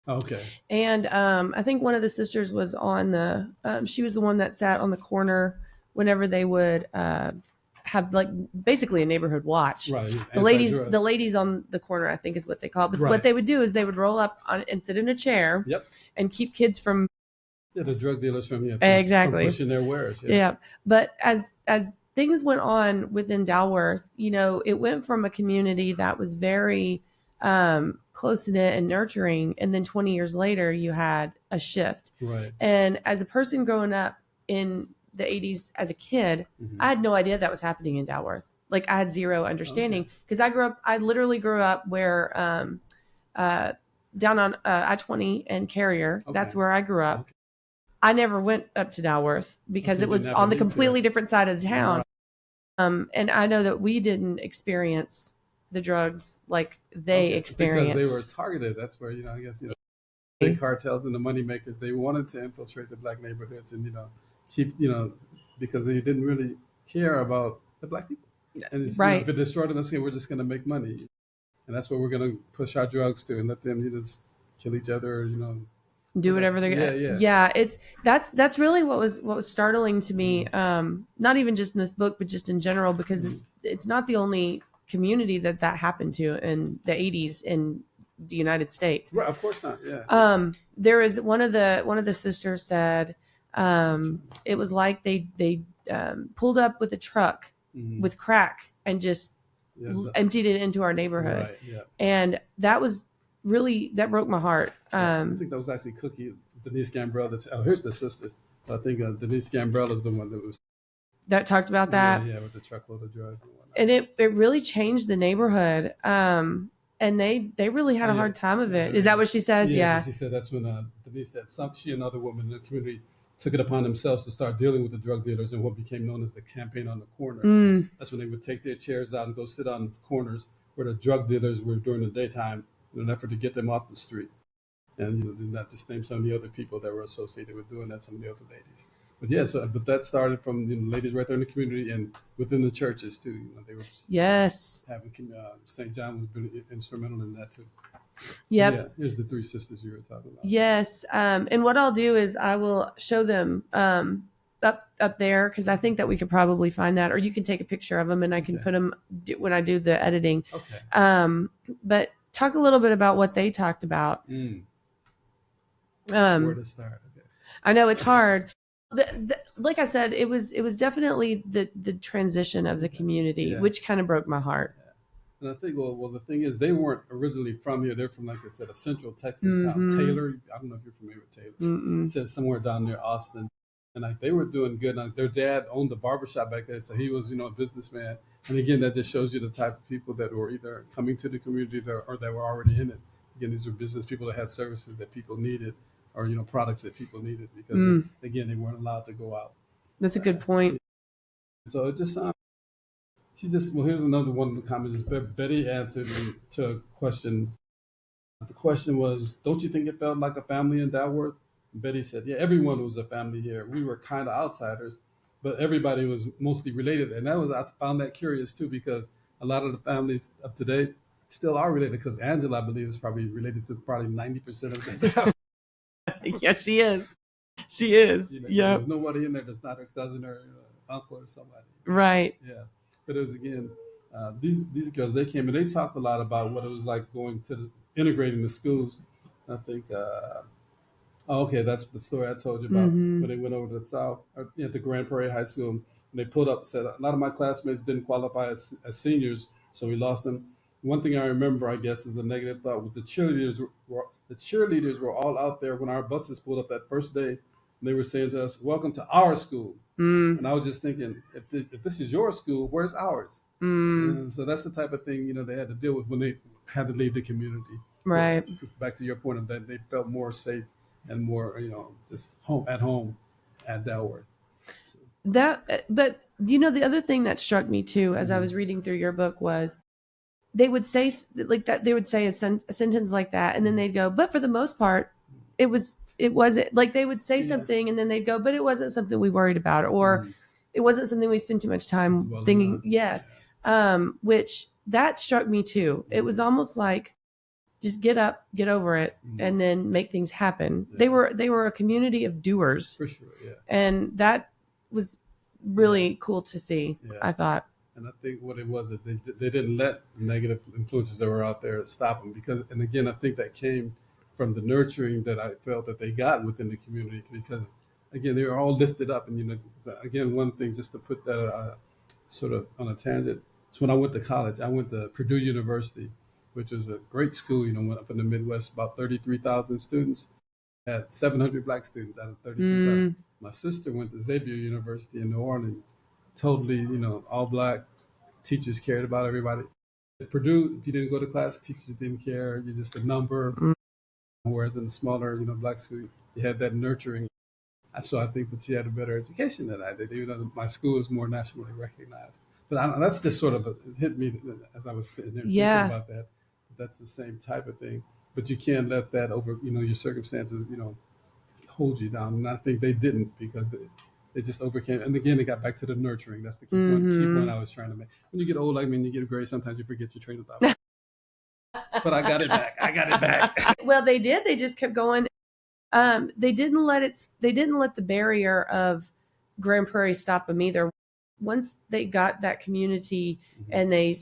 Okay. And I think one of the sisters was on the she was the one that sat on the corner whenever they would have like basically a neighborhood watch. Right. The ladies on the corner, I think is what they call it. But what they would do is they would roll up and sit in a chair and keep kids from the drug dealers from exactly from pushing their wares. Yeah. But as things went on within Dalworth, it went from a community that was very close knit and nurturing, and then 20 years later you had a shift. Right. And as a person growing up in the 80s as a kid, I had no idea that was happening in Dalworth. Like I had zero understanding because I literally grew up where down on I-20 and Carrier. That's where I grew up. I never went up to Dalworth because it was on the completely different side of the town. Right. And I know that we didn't experience the drugs like they experienced. Because they were targeted. That's where, I guess, big cartels and the money makers, they wanted to infiltrate the black neighborhoods and, keep, because they didn't really care about the black people. And it's, if it destroyed them, okay, we're just going to make money. And that's what we're going to push our drugs to and let them just kill each other, do whatever they're gonna it's that's really what was startling to me, not even just in this book but just in general because it's not the only community that happened to in the 80s in the United States. Right, of course not. There is one of the sisters said it was like they pulled up with a truck with crack and just emptied it into our neighborhood. Right, and that broke my heart. I think that was actually Denise Gambrell. Here's the sisters. I think Denise Gambrell is the one that talked about that. Yeah, with the truckload of drugs and whatnot. And it really changed the neighborhood. And they really had a hard time of it. Is that what she says? Yeah. She said that's when Denise said she and other women in the community took it upon themselves to start dealing with the drug dealers in what became known as the campaign on the corner. That's when they would take their chairs out and go sit on corners where the drug dealers were during the daytime in an effort to get them off the street. And not just name some of the other people that were associated with doing that, some of the other ladies. But but that started from ladies right there in the community and within the churches too. They were having St. John was really instrumental in that too. Yep. Yeah, here's the three sisters you were talking about. Yes, and what I'll do is I will show them up there because I think that we could probably find that, or you can take a picture of them and I can put them when I do the editing. Okay. But talk a little bit about what they talked about. Where to start? Okay. I know it's hard. Like I said, it was definitely the transition of the community, which kind of broke my heart. And I think, well, the thing is, they weren't originally from here. They're from, like I said, a central Texas town. Taylor, I don't know if you're familiar with Taylor. It said somewhere down near Austin. And they were doing good. Their dad owned a barbershop back there, so he was, a businessman. And again, that just shows you the type of people that were either coming to the community or that were already in it. Again, these were business people that had services that people needed or, products that people needed because, again, they weren't allowed to go out. That's a good point. So it just here's another one of the comments. Betty answered to a question. The question was, don't you think it felt like a family in Dalworth? And Betty said, yeah, everyone was a family here. We were kind of outsiders, but everybody was mostly related. And I found that curious too, because a lot of the families of today still are related because Angela, I believe, is probably related to probably 90% of them. Yes, she is. She is. There's nobody in there that's not her cousin or uncle or somebody. Right. Yeah. But it was, again, these girls, they came and they talked a lot about what it was like going to integrating the schools. I think oh, okay, that's the story I told you about Mm-hmm. when they went over to the South, to Grand Prairie High School. And they pulled up, said a lot of my classmates didn't qualify as seniors, so we lost them. One thing I remember, I guess, is a negative thought was the cheerleaders were all out there when our buses pulled up that first day, and they were saying to us, "Welcome to our school." Mm. And I was just thinking, if this is your school, where's ours? Mm. And so that's the type of thing they had to deal with when they had to leave the community. But Right. back to your point of that, they felt more safe and more, just home at Delaware. So, But the other thing that struck me too, as I was reading through your book, was they would say like that. They would say a sentence like that, and then they'd go, "But for the most part, it wasn't." Like they would say something, and then they'd go, "But it wasn't something we worried about, or it wasn't something we spent too much time thinking." Yes, which that struck me too. It was almost like just get up, get over it, and then make things happen. Yeah. They were a community of doers, for sure, yeah. And that was really cool to see. Yeah. I thought. And I think what it was that they didn't let the negative influences that were out there stop them and again, I think that came from the nurturing that I felt that they got within the community because again, they were all lifted up. And again, one thing just to put that sort of on a tangent. So when I went to college, I went to Purdue University, which was a great school. Went up in the Midwest, about 33,000 students, had 700 black students out of 33,000. My sister went to Xavier University in New Orleans, totally, all black. Teachers cared about everybody. At Purdue, if you didn't go to class, teachers didn't care. You're just a number. Whereas in the smaller, black school, you had that nurturing. So I think that she had a better education than I did. Even though my school is more nationally recognized. But I don't know, that's just sort of it hit me as I was sitting there thinking about that. That's the same type of thing. But you can't let that over, your circumstances, hold you down. And I think they didn't because they just overcame. And again, they got back to the nurturing. That's the key point I was trying to make. When you get old, like me, and you get a grade, sometimes you forget your train of thought. But I got it back. Well, they did. They just kept going. They didn't let the barrier of Grand Prairie stop them either. Once they got that community and they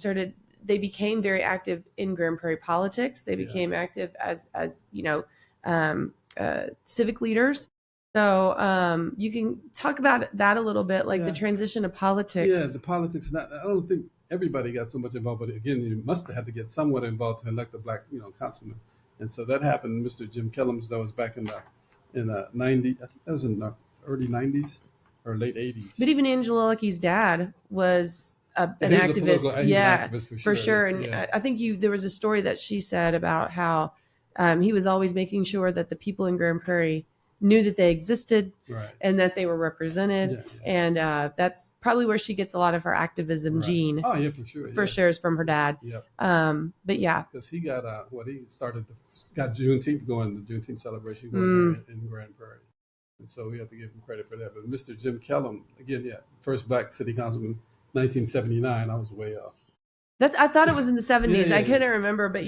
became very active in Grand Prairie politics. They became active as civic leaders. So you can talk about that a little bit, like the transition of politics. Yeah, the politics. I don't think everybody got so much involved, but again, you must have had to get somewhat involved to elect a black, councilman. And so that happened. Mr. Jim Kellums, that was back in the 90s. I think that was in the early 90s or late 80s. But even Angela Lucky's dad was an activist. Yeah, activist for sure. And I think there was a story that she said about how he was always making sure that the people in Grand Prairie knew that they existed and that they were represented. And that's probably where she gets a lot of her activism gene. Oh, yeah, for sure. For sure is from her dad. Yep. But yeah. Because he got got Juneteenth going, the Juneteenth celebration going in Grand Prairie. And so we have to give him credit for that. But Mr. Jim Kellum, again, first black city councilman, 1979. I was way off. I thought it was in the 70s. I couldn't remember, but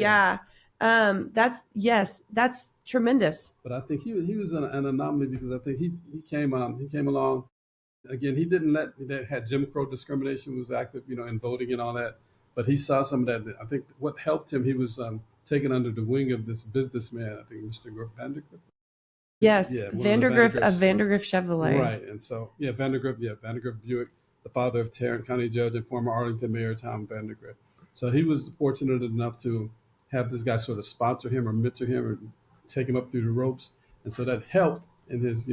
that's tremendous. But I think he was an anomaly because I think he came along. Again, he didn't that had Jim Crow discrimination was active, in voting and all that. But he saw some of that. I think what helped him, he was taken under the wing of this businessman. I think Mr. Vandergriff. Yes, Vandergriff of Vandergriff Chevrolet. Right, and so Vandergriff Buick, the father of Tarrant County Judge and former Arlington Mayor Tom Vandergriff. So he was fortunate enough to have this guy sort of sponsor him or mentor him or take him up through the ropes, and so that helped in his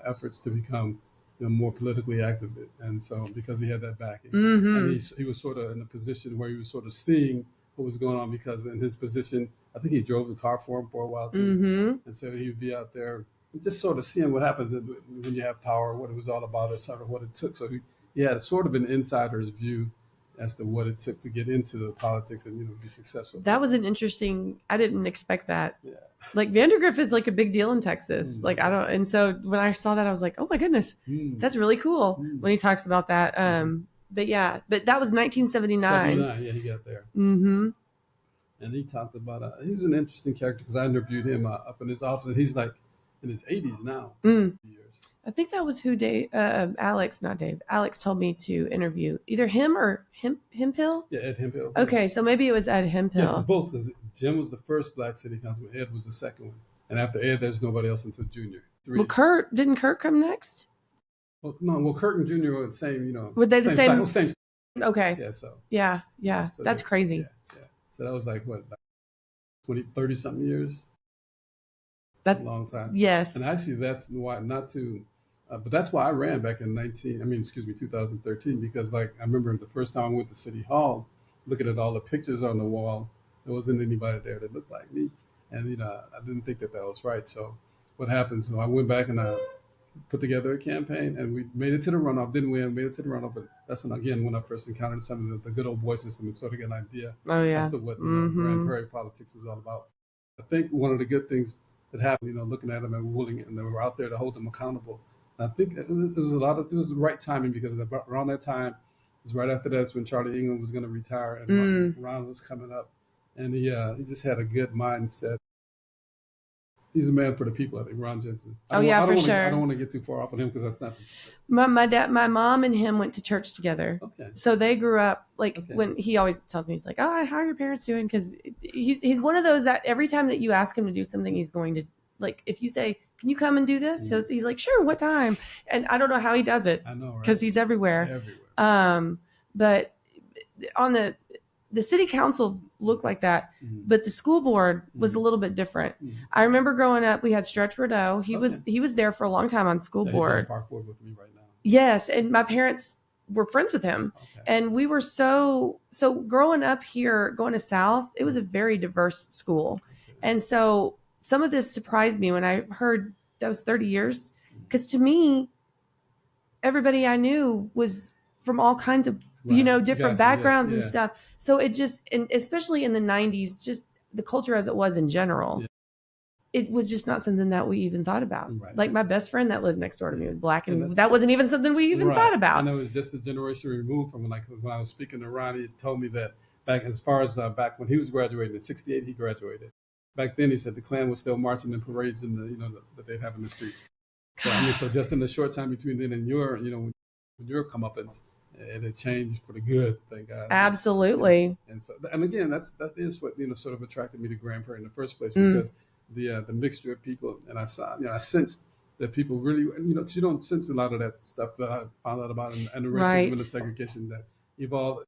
efforts to become more politically active. And so because he had that backing, and he was sort of in a position where he was sort of seeing what was going on because in his position, I think he drove the car for him for a while too, and so he would be out there just sort of seeing what happens when you have power, what it was all about, or sort of what it took. So he had sort of an insider's view as to what it took to get into the politics and be successful. That was an interesting. I didn't expect that. Yeah. Like Vandergriff is like a big deal in Texas. Like and so when I saw that, I was like, oh my goodness, that's really cool when he talks about that. But that was 1979. Yeah, he got there. And he talked about he was an interesting character because I interviewed him up in his office, and he's like in his 80s now. I think that was who Dave, Alex, not Dave. Alex told me to interview either him or Hempill. Yeah, Ed Hempill. Okay, so maybe it was Ed Yeah, because Hempill. both. Because Jim was the first black city councilman. Ed was the second one. And after Ed, there's nobody else until Junior. Well, Three. Didn't Kurt come next? Well, no, well, Kurt and Junior were the same, Were they the same? cycle, same. Okay. Yeah, so. Yeah. So That's crazy. Yeah. So that was like, what, 20, 30 something years? That's a long time. Yes. And actually, that's why, but that's why I ran back in 2013, because like, I remember the first time I went to City Hall, looking at all the pictures on the wall, there wasn't anybody there that looked like me. And, I didn't think that was right. So what happened? So I went back and I put together a campaign, and we made it to the runoff. Didn't win, made it to the runoff, but that's when I first encountered some of the good old boy system and sort of get an idea as to what Grand Prairie politics was all about. I think one of the good things that happened, looking at them and willing, and they were out there to hold them accountable. And I think it was the right timing, because around that time, it was right after that's when Charlie England was going to retire, and Ron was coming up, and he just had a good mindset. He's a man for the people, I think, Ron Jensen. For sure. I don't want to get too far off on him, because that's not. My mom and him went to church together. Okay. So they grew up when he always tells me, he's like, "Oh, how are your parents doing?" Because he's one of those that every time that you ask him to do something, he's going to, like, if you say, "Can you come and do this?" He's like, "Sure, what time?" And I don't know how he does it. I know, right? Because he's everywhere. But on the city council looked like that, but the school board was a little bit different. I remember growing up, we had Stretch Bordeaux. He was there for a long time on school board. He's on park board with me right now. Yes, and my parents were friends with him, and we were so growing up here, going to South. It was a very diverse school, and so some of this surprised me when I heard that was 30 years, because to me, everybody I knew was from all kinds of different backgrounds and stuff. So it just, and especially in the 90s, just the culture as it was in general, it was just not something that we even thought about. Right. Like my best friend that lived next door to me was black, and that wasn't even something we even thought about. And it was just a generation removed from, like, when I was speaking to Ron, he told me that back back when he was graduating in '68, he graduated. Back then, he said the Klan was still marching in parades in that they'd have in the streets. So so just in the short time between then and when your comeuppance, it had changed for the good, thank God. Absolutely. And again, that is what sort of attracted me to Grand Prairie in the first place, because the mixture of people, and I saw, I sensed that people really, because you don't sense a lot of that stuff that I found out about, and the racism and the segregation that evolved.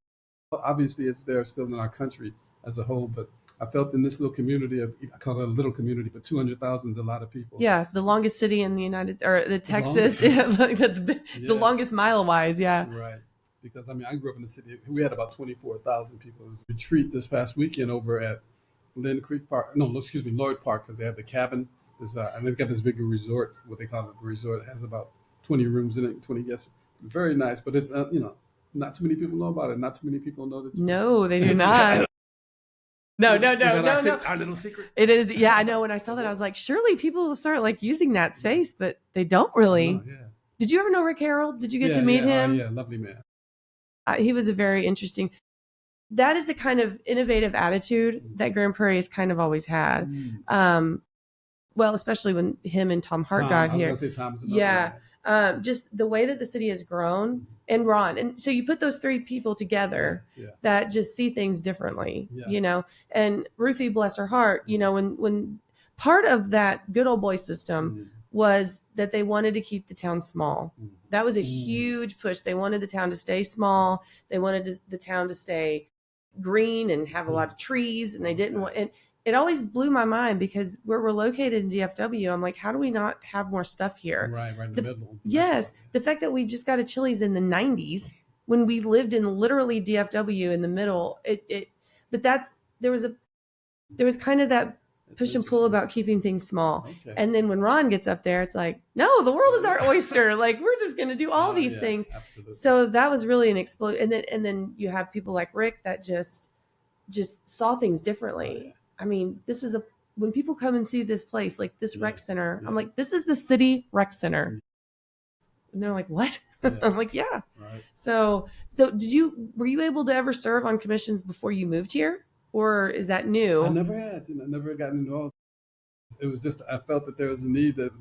Obviously, it's there still in our country as a whole, but I felt in this little community I call it a little community, but 200,000 is a lot of people. Yeah, the longest city in the Texas, the longest mile-wise, Right. Because, I grew up in the city. We had about 24,000 people. It was a retreat this past weekend over at Lloyd Park, because they had the cabin. And they've got this big resort, what they call it, the resort. It has about 20 rooms in it, 20 guests. Very nice, but it's, not too many people know about it. Not too many people know that. No, they do not. No. Our little secret. It is. Yeah, I know. When I saw that, I was like, surely people will start using that space, but they don't really. Yeah. Did you ever know Rick Harold? Did you get to meet him? Yeah, lovely man. He was a very interesting. That is the kind of innovative attitude that Grand Prairie has kind of always had. Well, especially when him and Tom Hart got here. I was going to say Tom. Just the way that the city has grown, and Ron. And so you put those three people together that just see things differently, and Ruthie, bless her heart, when part of that good old boy system was that they wanted to keep the town small. That was a huge push. They wanted the town to stay small. They wanted the town to stay green and have a lot of trees, and they didn't want, and it always blew my mind, because where we're located in DFW, I'm like, how do we not have more stuff here? Right in the middle. Yes. The fact that we just got a Chili's in the 90s when we lived in literally DFW in the middle, but there was kind of that push and pull about keeping things small. Okay. And then when Ron gets up there, it's like, no, the world is our oyster. Like, we're just going to do all these things. Absolutely. So that was really an explosion. And then you have people like Rick that just saw things differently. This is when people come and see this place, like this rec center, I'm like, this is the city rec center. And they're like, what? I'm like, yeah. Right. So were you able to ever serve on commissions before you moved here? Or is that new? I never had. I never gotten involved. It was just I felt that there was a need that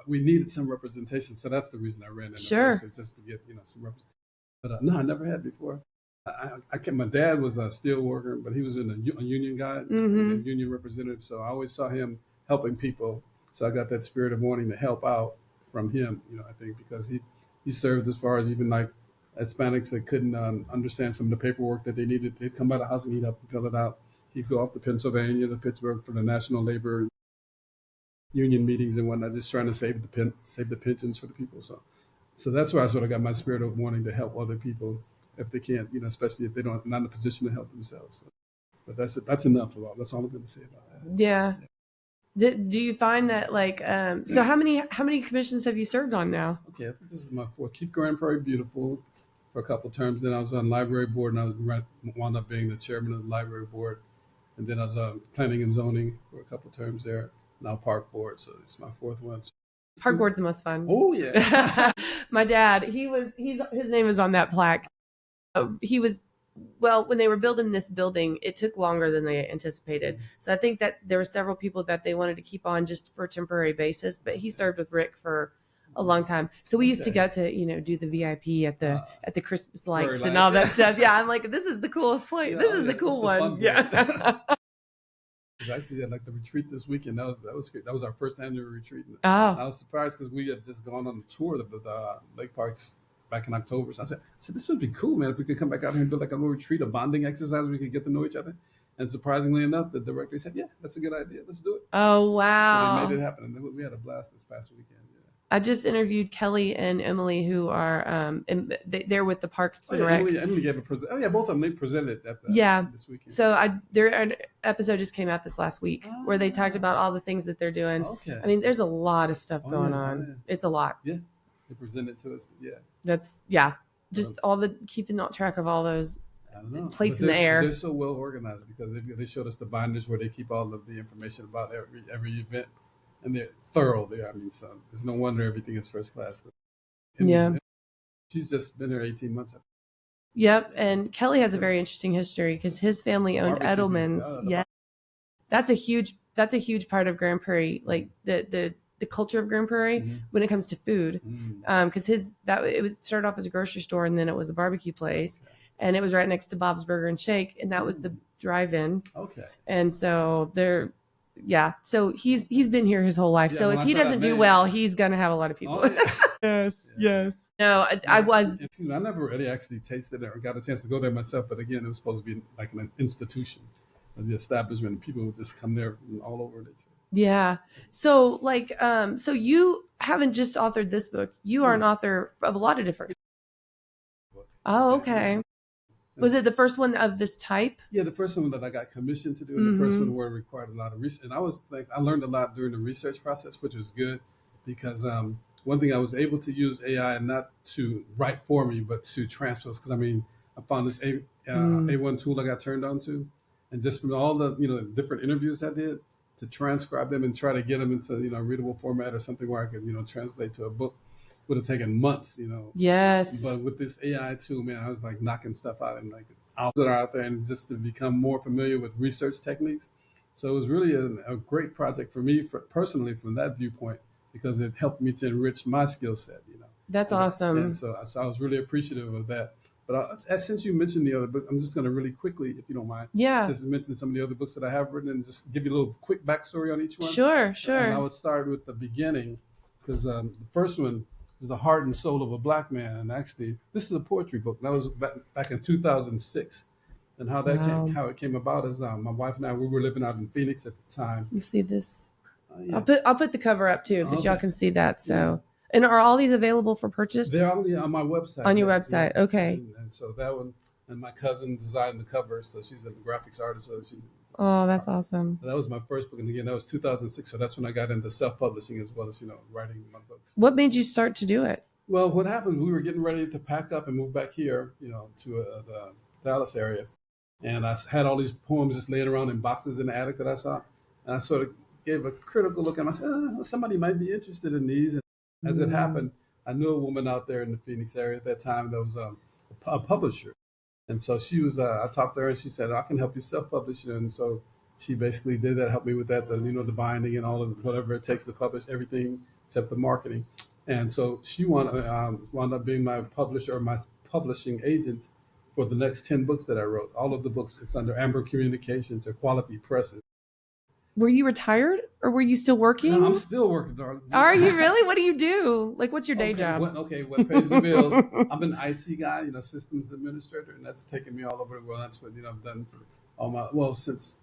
we needed some representation. So that's the reason I ran in the Sure. first place, just to get some representation. But no, I never had before. My dad was a steel worker, but he was a union guy, Mm-hmm. a union representative. So I always saw him helping people. So I got that spirit of wanting to help out from him. I think because he served as far as even like Hispanics that couldn't understand some of the paperwork that they needed. They'd come out of housing, he'd help them fill it out. He'd go off to Pennsylvania, to Pittsburgh for the National Labor Union meetings and whatnot, just trying to save the pensions for the people. So that's where I sort of got my spirit of wanting to help other people if they can't, especially if they don't not in a position to help themselves. So, but that's enough about. That's all I'm going to say about that. Yeah. Do you find that so how many commissions have you served on now? Okay, I think this is my fourth. Keep Grand Prairie beautiful for a couple of terms. Then I was on library board, and wound up being the chairman of the library board. And then I was on planning and zoning for a couple of terms there. Now park board, so it's my fourth one. Park board's the most fun. Oh yeah. My dad, his name is on that plaque. He was, well, when they were building this building, it took longer than they anticipated. So I think that there were several people that they wanted to keep on just for a temporary basis, but he served with Rick for a long time. So we used to go to, do the VIP at the Christmas lights and all that stuff. Yeah. I'm like, this is the coolest place. Yeah, this is the cool one. Yeah. Actually had like the retreat this weekend. That was good. That was our first annual retreat. Oh. I was surprised because we had just gone on a tour of the lake parks back in October. So I said, this would be cool, man, if we could come back out here and do like a little retreat, a bonding exercise. We could get to know each other. And surprisingly enough, the director said, yeah, that's a good idea. Let's do it. Oh, wow. So they made it happen. And we had a blast this past weekend. Yeah. I just interviewed Kelly and Emily, who are they're with the Parks and Rec. Emily gave a present. Oh yeah, both of them, they presented at this weekend. So their episode just came out this last week where they talked about all the things that they're doing. Okay. I mean, there's a lot of stuff going on. Yeah. It's a lot. Yeah, they presented to us. Yeah. That's just all the keeping track of all those plates in the air. They're so well organized because they showed us the binders where they keep all of the information about every event. And they're thorough there. I mean, so there's no wonder everything is first class. She's just been there 18 months. Yep. And Kelly has a very interesting history because his family owned Edelman's. Yeah. That's a huge part of Grand Prairie, like the culture of Grand Prairie when it comes to food. Because it was started off as a grocery store and then it was a barbecue place. Okay. And it was right next to Bob's Burger and Shake. And that was the drive-in. Okay. And so so he's been here his whole life. So if he doesn't do well, he's gonna have a lot of people. Yes. No, I was. Excuse me, I never really actually tasted it or got a chance to go there myself. But again, it was supposed to be like an institution, the establishment. People would just come there from all over it. Yeah. So so you haven't just authored this book. You are an author of a lot of different. Oh, okay. Was it the first one of this type? Yeah, the first one that I got commissioned to do, and the first one where it required a lot of research. And I learned a lot during the research process, which was good because one thing I was able to use AI not to write for me, but to transfer. Because I found this A1 tool I got turned on to, and just from all the different interviews I did to transcribe them and try to get them into a readable format or something where I could translate to a book. Would have taken months, Yes. But with this AI tool, man, I was like knocking stuff out and like out there and just to become more familiar with research techniques. So it was really a great project for me, personally, from that viewpoint, because it helped me to enrich my skill set. That's awesome. And so I was really appreciative of that. But since you mentioned the other book, I'm just going to really quickly, if you don't mind, just mention some of the other books that I have written and just give you a little quick backstory on eck one. Sure. And I would start with the beginning because the first one is The Heart and Soul of a Black Man. And actually, this is a poetry book. That was back in 2006. And how it came about is my wife and I, we were living out in Phoenix at the time. You see this? Yeah. I'll put the cover up too, but y'all can see that. So, and are all these available for purchase? They're on my website. On your website, okay. And so that one, and my cousin designed the cover, so she's a graphics artist. So oh, that's awesome. That was my first book, and again, that was 2006. So that's when I got into self-publishing as well as writing my books. What made you start to do it? Well, what happened? We were getting ready to pack up and move back here, to the Dallas area, and I had all these poems just laying around in boxes in the attic that I saw, and I sort of gave a critical look, and I said, somebody might be interested in these. And as it happened, I knew a woman out there in the Phoenix area at that time that was a publisher. And so she was, I talked to her and she said, I can help you self-publish. And so she basically did that, helped me with that, the binding and all of whatever it takes to publish everything except the marketing. And so she wound up being my publisher or my publishing agent for the next 10 books that I wrote. All of the books, it's under Amber Communications or Quality Presses. Were you retired or were you still No, I'm working? still working, darling. Are you really? What do you do? Like, what's your day job? What pays the bills? I'm an IT guy, systems administrator, and that's taken me all over the world. That's what I've done for all my since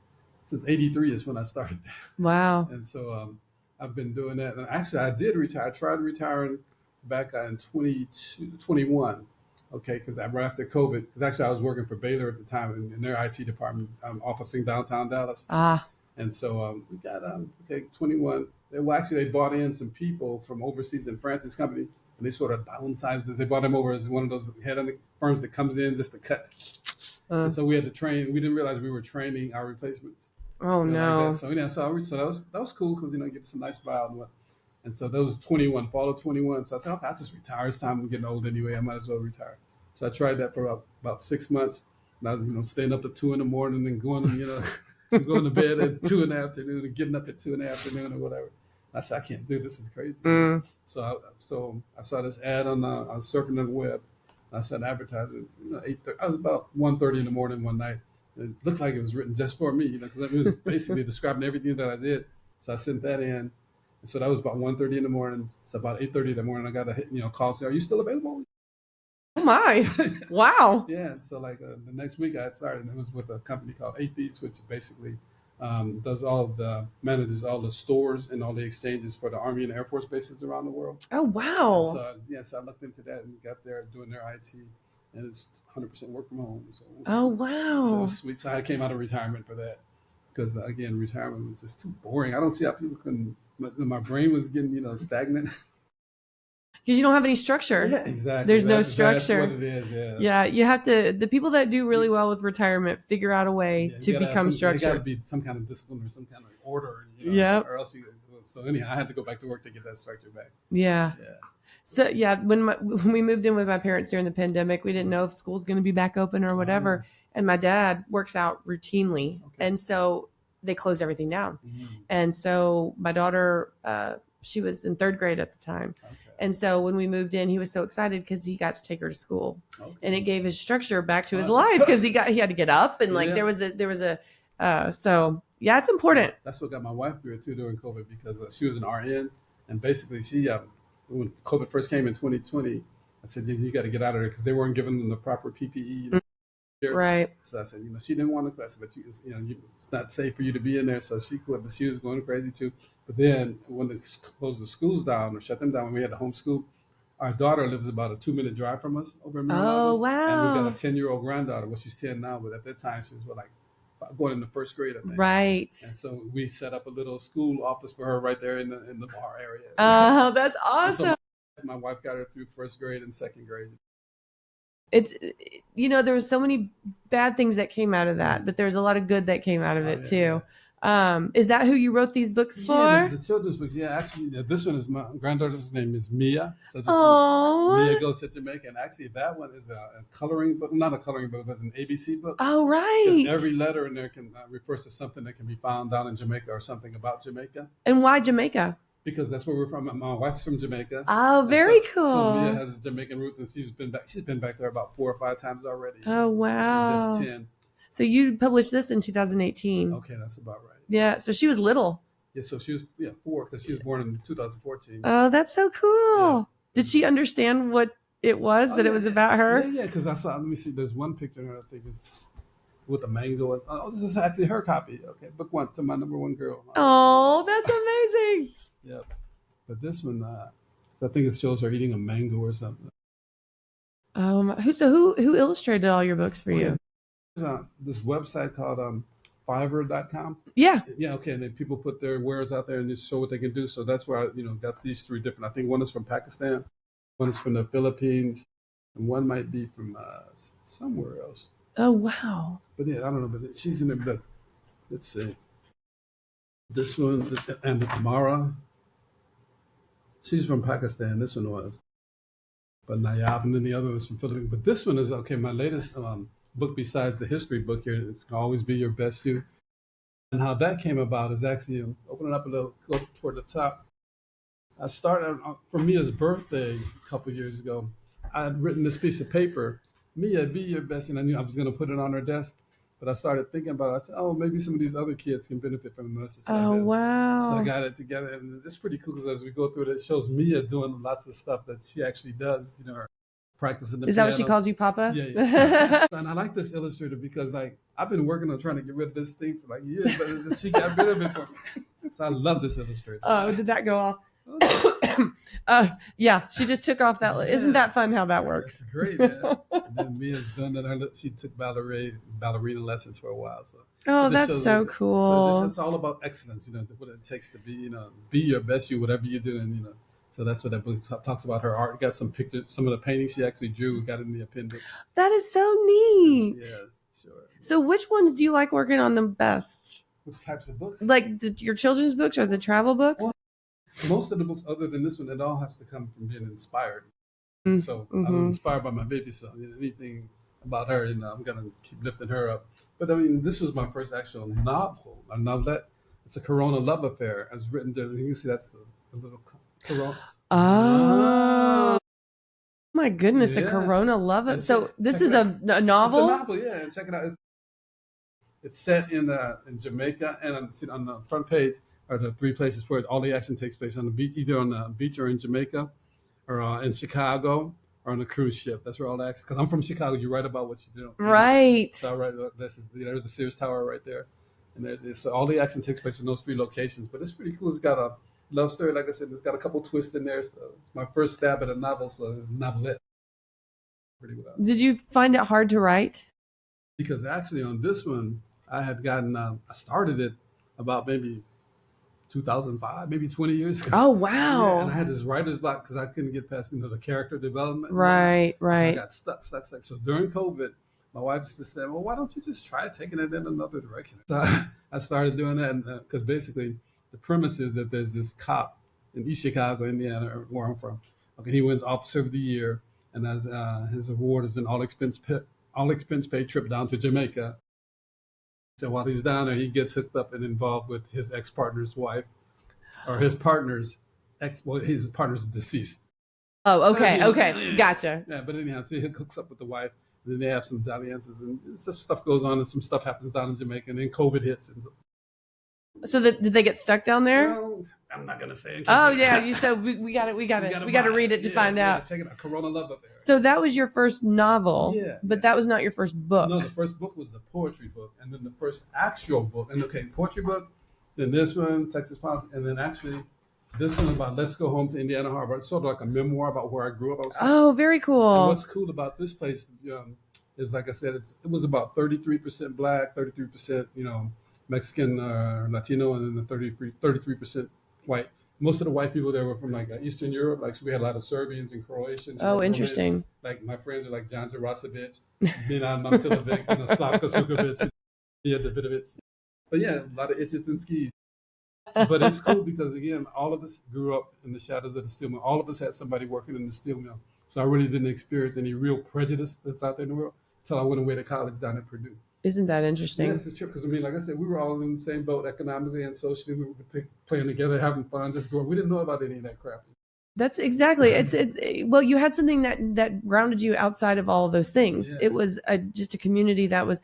'83 is when I started. Wow. And so I've been doing that. And actually, I did retire. I tried retiring back in 21. Okay, because right after COVID, because actually I was working for Baylor at the time in their IT department, officing downtown Dallas. Ah, And so we got 21. They bought in some people from overseas in France's company, and they sort of downsized this. They brought them over as one of those head of the firms that comes in just to cut. And so we had to train. We didn't realize we were training our replacements. oh Like no. that. So that was cool because it gives us a nice buyout and what. And so that was 21, fall of 21. So I said, okay, I'll just retire. It's time. I'm getting old anyway. I might as well retire. So I tried that for about 6 months. And I was, staying up to 2 in the morning and going, going to bed at 2 in the afternoon and getting up at 2 in the afternoon or whatever. I said, I can't do this. Is crazy. Mm. So I saw this ad I was surfing on the web. I saw an advertisement. 8:30. I was about 1:30 in the morning one night. It looked like it was written just for me, because it was basically describing everything that I did. So I sent that in. And so that was about 1:30 in the morning. So about 8:30 in the morning, I got a call saying, "Are you still available?" Oh my. Wow. Yeah. And so the next week I had started, and it was with a company called APs, which basically manages all the stores and all the exchanges for the Army and Air Force bases around the world. Oh wow. So I looked into that and got there doing their IT, and it's 100% work from home. So Oh so it wow. was sweet. So I came out of retirement for that because again, retirement was just too boring. I don't see how people can. My brain was getting stagnant. Because you don't have any structure. Yeah, exactly. There's no That's structure. what it is. Yeah. Yeah, you have to. The people that do really well with retirement figure out a way Yeah, to you gotta become There got to structured. be some kind of discipline or some kind of order, Yep. or else you. So anyhow, I had to go back to work to get that structure back. Yeah. Yeah. So yeah, when we moved in with my parents during the pandemic, we didn't know if school's going to be back open or whatever. And my dad works out routinely, and so they closed everything down. And so my daughter, she was in 3rd grade at the time. Okay. And so when we moved in, he was so excited because he got to take her to school, Okay. and it gave his structure back to his life because he had to get up and Yeah. there was a so yeah, it's important. That's what got my wife through it too during COVID, because she was an RN, and basically she when COVID first came in 2020, I said, you got to get out of there because they weren't giving them the proper PPE. Right. So I said, she didn't want to class, but it's not safe for you to be in there. So she quit, but she was going crazy too. But then when they closed the schools down or shut them down, when we had to homeschool, our daughter lives about a 2-minute drive from us over in Maryland. Oh And we've wow. got a 10-year-old granddaughter. Well, she's 10 now, but at that time she was like going into 1st grade, I think. Right. And so we set up a little school office for her right there in the bar area. Oh, that's And so awesome. my wife got her through 1st grade and 2nd grade. It's there was so many bad things that came out of that, but there's a lot of good that came out of it too. Is that who you wrote these books for? Yeah, the children's books. Yeah, actually, this one is my granddaughter's name is Mia. So this Oh. is Mia Goes to Jamaica, and actually that one is a coloring book, not a coloring book, but an ABC book. Oh, 'Cause right. every letter in there refers to something that can be found down in Jamaica or something about Jamaica. And why Jamaica? Because that's where we're from. My wife's from Jamaica. Oh, And very so cool. Mia has Jamaican roots, and she's been back. She's been back there about 4 or 5 times already. Oh, She's wow. just 10. So you published this in 2018. Okay, that's about right. Yeah. So she was little. Yeah, so she was 4 because she was born in 2014. Oh, that's so cool. Yeah. Did she understand what it was that it was about her? Yeah, because I saw. Let me see. There's one picture in there, I think is with a mango. Oh, this is actually her copy. Okay, book 1 to my number 1 girl. Oh, that's amazing. Yep. But this one, I think it shows her eating a mango or something. Who illustrated all your books for you? There's this website called Fiverr.com. Yeah. Yeah, okay. And then people put their wares out there and just show what they can do. So that's where I, got these 3 different. I think one is from Pakistan, one is from the Philippines, and one might be from somewhere else. Oh, wow. But yeah, I don't know. But she's in there. But let's see. This one and the Tamara. She's from Pakistan. This one was. But Nayab, and then the other one is from Philippines. But this one is my latest book besides the history book here. It's Always Be Your Best You. And how that came about is actually opening up a little, go toward the top. I started for Mia's birthday a couple of years ago. I had written this piece of paper, Mia, be your best, and I knew I was going to put it on her desk. But I started thinking about it. I said, oh, maybe some of these other kids can benefit from a message like Oh, this. So I wow. got it together, and it's pretty cool because as we go through it, it shows Mia doing lots of stuff that she actually does, practicing the Is that what she piano. calls you, Papa? Yeah, yeah. And I like this illustrator because like I've been working on trying to get rid of this thing for like years, but she got rid of it for me. So I love this illustrator. Oh, did that go off? Yeah, she just took off that. Isn't that fun how that works? That's great, man. And then Mia's done that. She took ballerina lessons for a while. So Oh, it just that's shows so so cool. it's all about excellence. What it takes to be your best you, whatever you're doing. So that's what that book talks about. Her art. Got some pictures, some of the paintings she actually drew. Got in the appendix. That is so neat. Yeah, sure. So, which ones do you like working on the best? Which types of books? Like your children's books or the travel books? Well, most of the books, other than this one, it all has to come from being inspired. So Mm-hmm. I'm inspired by my baby son. Anything about her, I'm gonna keep lifting her up. But I mean, this was my first actual novel, a novelette. It's a Corona love affair. It was written there. You can see that's the little Corona. Oh my goodness, a Yeah. Corona love it. And So this check is it out. a novel. It's a novel, yeah. And check it out. It's set in Jamaica, and on the front page are the three places where all the action takes place on the beach, either on the beach or in Jamaica, or in Chicago, or on a cruise ship. That's where all the action. Because I'm from Chicago, you write about what you do. Right. So there's the Sears Tower right there, and so all the action takes place in those three locations. But it's pretty cool. It's got a love story, like I said. It's got a couple twists in there. So it's my first stab at a novel, so novelette. Pretty well. Did you find it hard to write? Because actually on this one, I started it about maybe 2005, maybe 20 years ago. Oh, Yeah, wow. and I had this writer's block because I couldn't get past the character development. Right, So I right. got stuck. So during COVID, my wife just said, "Well, why don't you just try taking it in another direction?" So I started doing that because basically the premise is that there's this cop in East Chicago, Indiana, where I'm from. Okay, he wins Officer of the Year, and as his award is an all expense paid trip down to Jamaica. So while he's down there, he gets hooked up and involved with his ex partner's wife, or his partner's ex. Well, his partner's deceased. Oh, okay, Yeah, okay. yeah. Gotcha. Yeah, but anyhow, so he hooks up with the wife, and then they have some dalliances, and some stuff goes on, and some stuff happens down in Jamaica, and then COVID hits, and So did they get stuck down there? well, I'm not gonna say. Oh yeah, so we got to read it to find out. Check it out, Corona Love Affair. So that was your first novel, Yeah, but yeah. that was not your first book. No, the first book was the poetry book, and then the first actual book, and okay, poetry book, then this one, Texas Politics, and then actually this one about Let's Go Home to Indiana Harbor. It's sort of like a memoir about where I grew up. Oh, very And cool. what's cool about this place is, like I said, it was about 33% black, 33%, Mexican, Latino, and then the 33% white. Most of the white people there were from like Eastern Europe. Like so we had a lot of Serbians and Croatians. Oh, Romanians. interesting. Like my friends are like John Jarasovic, Milan Mamsilovic, Slavko Sukovic, Mia Davidovic. But yeah, a lot of itches and skis. But it's cool because again, all of us grew up in the shadows of the steel mill. All of us had somebody working in the steel mill. So I really didn't experience any real prejudice that's out there in the world until I went away to college down at Purdue. Isn't that interesting? Yes, it's true. Because like I said, we were all in the same boat economically and socially. We were playing together, having fun, just growing. We didn't know about any of that crap. That's exactly. Well, you had something that grounded you outside of all of those things. Yeah. It was just a community that was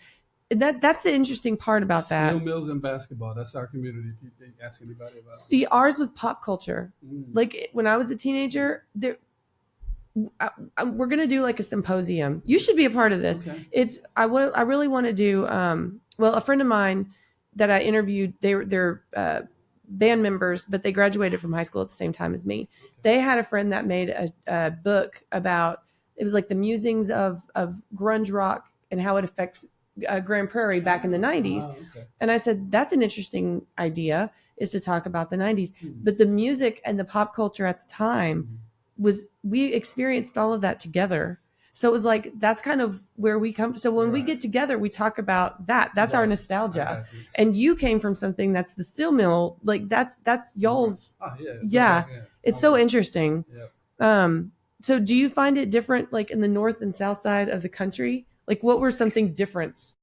that's the interesting part about that. Steel mills and basketball. That's our community. If you ask anybody about it. See, ours was pop culture. Like when I was a teenager, we're gonna do like a symposium. You should be a part of this. Okay. I really want to do. Well, a friend of mine that I interviewed, they're band members, but they graduated from high school at the same time as me. Okay. They had a friend that made a book about. It was like the musings of grunge rock and how it affects Grand Prairie back in the 90s. Oh, okay. And I said, that's an interesting idea, is to talk about the 90s. Hmm. But the music and the pop culture at the time we experienced all of that together. So it was like, that's kind of where we come. So when we Right. get together, we talk about that. That's our Right. I nostalgia. got you. And you came from something that's the steel mill. Like that's y'all's. Oh, yeah. Yeah. It's so interesting. Yeah. So do you find it different, like in the north and south side of the country? Like what were something difference?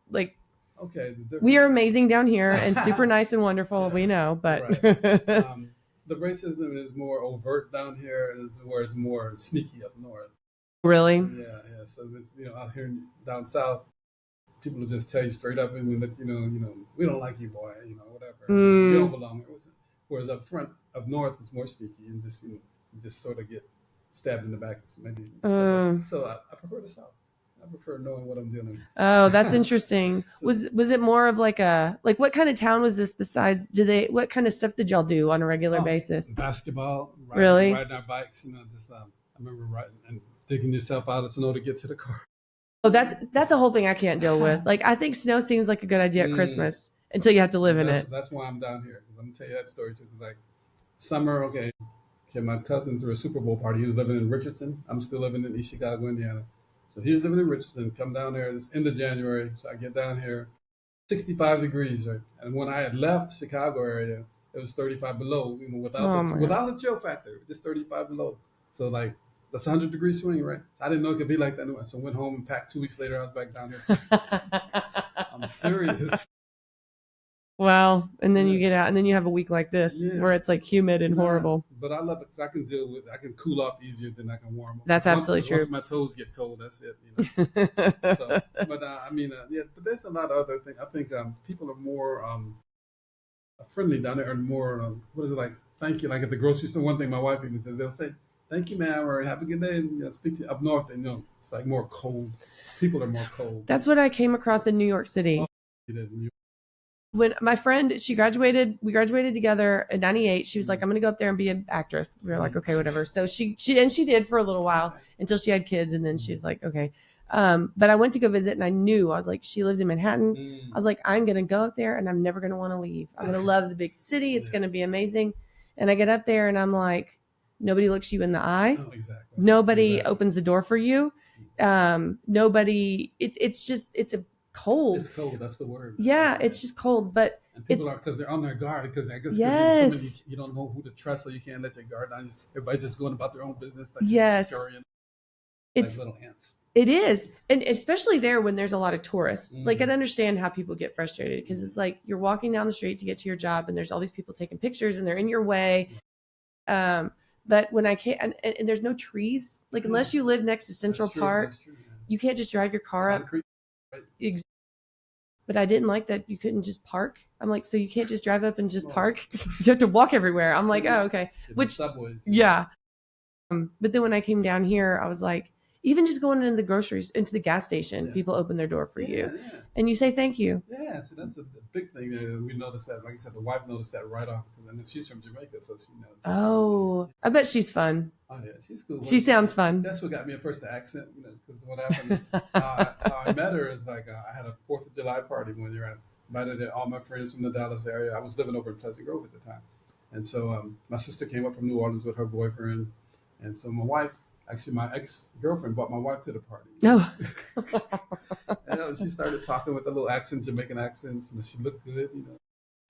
Like, Okay, the We are difference. amazing down here and super nice and wonderful. We know, but Right. The racism is more overt down here, and where it's more sneaky up north. really. Yeah, yeah. So it's, out here down south, people will just tell you straight up and let we don't like you, boy, whatever. You don't Mm, belong here. Whereas up north, it's more sneaky and just you just sort of get stabbed in the back, maybe stuff like. uh, So I prefer the south. I prefer knowing what I'm dealing oh, that's with. interesting. So, Was it more of like what kind of town was this besides what kind of stuff did y'all do on a regular oh, basis? basketball, Really? riding our bikes, just I remember riding and digging yourself out of snow to get to the car. Oh, that's a whole thing I can't deal with. Like I think snow seems like a good idea at Mm, Christmas until you have to live in that's it. that's why I'm down here. 'Cause I'm gonna tell you that story too. 'Cause, like summer, okay, my cousin threw a Super Bowl party. He was living in Richardson. I'm still living in East Chicago, Indiana. So he's living in Richardson. Come down there. It's end of January. So I get down here, 65 degrees, right? And when I had left Chicago area, it was 35 below. Without Oh the my god. without the chill factor, just 35 below. So like that's a 100-degree swing, right? So I didn't know it could be like that. Anyway. So I went home and packed. 2 weeks later, I was back down here. I'm serious. Well, and then you Yeah. get out, and then you have a week like this Yeah. where it's like humid and Nah, horrible. but I love it because I can deal with. I can cool off easier than I can warm up. That's absolutely Once true. my toes get cold, that's it. So, but I mean, yeah. But there's a lot of other things. I think people are more friendly down there, and more. What is it like? Thank you. Like at the grocery store, one thing my wife even says, they'll say, "Thank you, ma'am," or "Have a good day." And speak to you. Up north, and it's like more cold. People are more cold. That's what I came across in New York City. When my friend, we graduated together in 98. She was like, I'm going to go up there and be an actress. We were like, okay, whatever. So she did for a little while until she had kids. And then she's like, okay. But I went to go visit and I was like, she lived in Manhattan. I was like, I'm going to go up there and I'm never going to want to leave. I'm going to love the big city. It's going to be amazing. And I get up there and I'm like, nobody looks you in the eye. Oh, exactly. Nobody opens the door for you. Nobody, it's a cold. It's cold. That's the word. Yeah, it's just cold. But and people are because they're on their guard because I guess yes, you don't know who to trust, so you can't let your guard down. Everybody's just going about their own business. Like yes, scurrying, it's like little ants. It is, and especially there when there's a lot of tourists. Like I understand how people get frustrated because it's like you're walking down the street to get to your job, and there's all these people taking pictures, and they're in your way. But when I can't, and there's no trees, like unless you live next to Central Park, you can't just drive your car Concrete. up. But I didn't like that you couldn't just park. I'm like, so you can't just drive up and just park? You have to walk everywhere. I'm like, oh, okay. Which, subways. Yeah. But then when I came down here, I was like, even just going into the groceries, into the gas station, people open their door for you. Yeah. And you say thank you. Yeah, so that's a big thing. We noticed that, like I said, the wife noticed that right off. And she's from Jamaica, so she knows. Oh, I bet she's fun. Oh, yeah, she's cool. She sounds fun. That's what got me at first, the accent, because what happened, how I met her is like I had a 4th of July party one year. I invited all my friends from the Dallas area. I was living over in Pleasant Grove at the time. And so my sister came up from New Orleans with her boyfriend. And so my wife, actually my ex-girlfriend, brought my wife to the party. No. And she started talking with a little accent, Jamaican accents, and she looked good,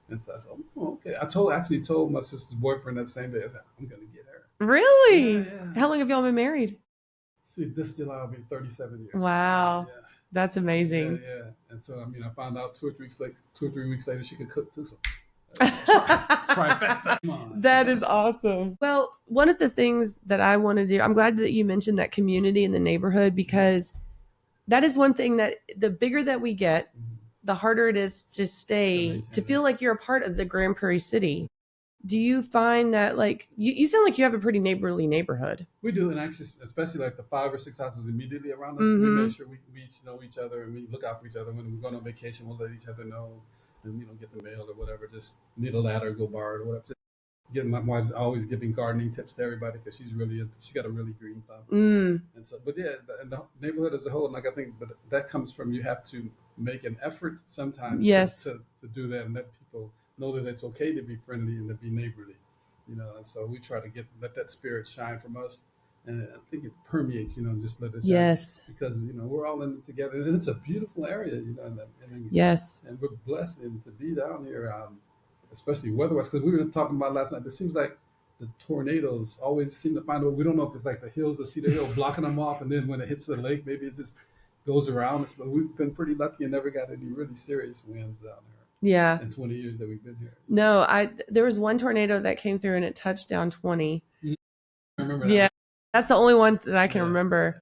And so I said, oh, okay. I actually told my sister's boyfriend that same day, I said, I'm going to get her. Really? Yeah. How long have y'all been married? See, this July will be 37 years. Wow. Yeah. That's amazing. Yeah. And so, I found out 2 or 3 weeks later, she could cook too. So trifecta. That is awesome. Well, one of the things that I want to do, I'm glad that you mentioned that community in the neighborhood because that is one thing that the bigger that we get, the harder it is to stay, to feel like you're a part of the Grand Prairie city. Do you find that like you sound like you have a pretty neighborly neighborhood? We do, and actually, especially like the 5 or 6 houses immediately around us, we make sure we each know each other and we look out for each other. When we're going on vacation, we'll let each other know, and get the mail or whatever. Just need a ladder, go borrow it or whatever. Just my wife's always giving gardening tips to everybody because she got a really green thumb. And so, but yeah, and the neighborhood as a whole, like I think, but that comes from you have to make an effort sometimes, to do that and let people know that it's okay to be friendly and to be neighborly, And so we try to let that spirit shine from us, and I think it permeates, just let it shine. Yes. Because we're all in it together, and it's a beautiful area, And yes. And we're blessed to be down here, especially weather-wise. Because we were talking about last night, it seems like the tornadoes always seem to find a way. We don't know if it's like the hills, the Cedar Hill blocking them off, and then when it hits the lake, maybe it just goes around. But we've been pretty lucky and never got any really serious winds down here. Yeah. In 20 years that we've been here. No, there was one tornado that came through and it touched down 20. I remember that. Yeah. That's the only one that I can remember.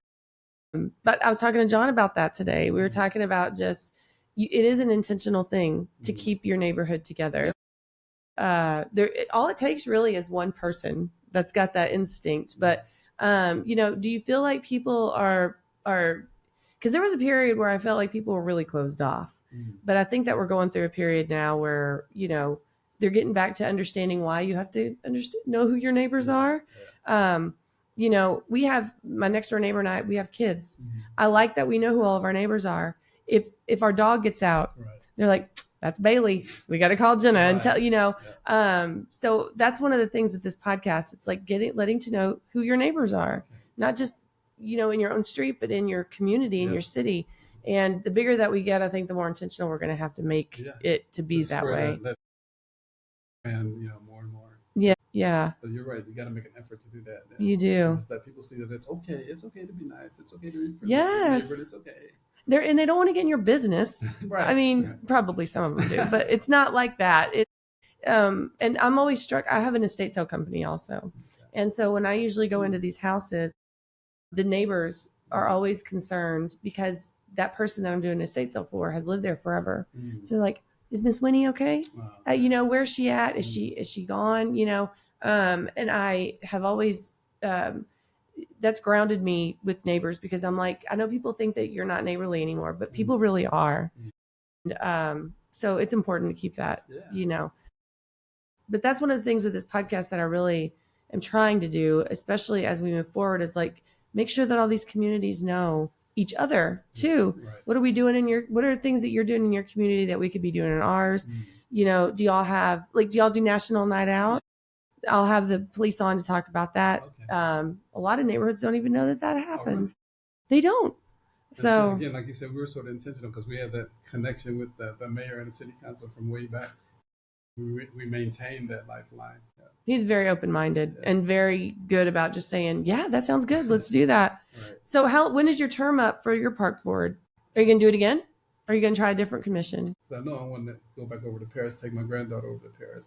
But I was talking to John about that today. We were talking about just it is an intentional thing to keep your neighborhood together. All it takes really is one person that's got that instinct. But do you feel like people are because there was a period where I felt like people were really closed off. But I think that we're going through a period now where they're getting back to understanding why you have to know who your neighbors are. We have my next door neighbor and I, we have kids. I like that we know who all of our neighbors are. If our dog gets out, they're like, that's Bailey. We got to call Jenna and tell, so that's one of the things with this podcast. It's like letting to know who your neighbors are, not just, in your own street, but in your community, in your city. And the bigger that we get, I think the more intentional we're going to have to make it to be that way. And, more and more. Yeah. But you're right. You got to make an effort to do that. You do. Just let people see that it's okay. It's okay to be nice. It's okay to be friendly. Yes. It's okay. And they don't want to get in your business. Right. I mean, probably some of them do, but it's not like that. And I'm always struck. I have an estate sale company also. And so when I usually go into these houses, the neighbors are always concerned because that person that I'm doing an estate sale for has lived there forever. So they're like, is Miss Winnie okay? Where's she at? Is she gone? And I have always, that's grounded me with neighbors because I'm like, I know people think that you're not neighborly anymore, but people really are. And, so it's important to keep that, but that's one of the things with this podcast that I really am trying to do, especially as we move forward, is like, make sure that all these communities know each other too. Right. What are we doing what are things that you're doing in your community that we could be doing in ours? Do y'all have, do y'all do National Night Out? I'll have the police on to talk about that. Okay. A lot of neighborhoods don't even know that happens. They don't. So again, like you said, we were sort of intentional because we had that connection with the mayor and the city council from way back. We maintained that lifeline. He's very open-minded and very good about just saying, yeah, that sounds good. Let's do that. Right. So when is your term up for your park board? Are you going to do it again? Or are you going to try a different commission? I know I want to go back over to Paris, take my granddaughter over to Paris.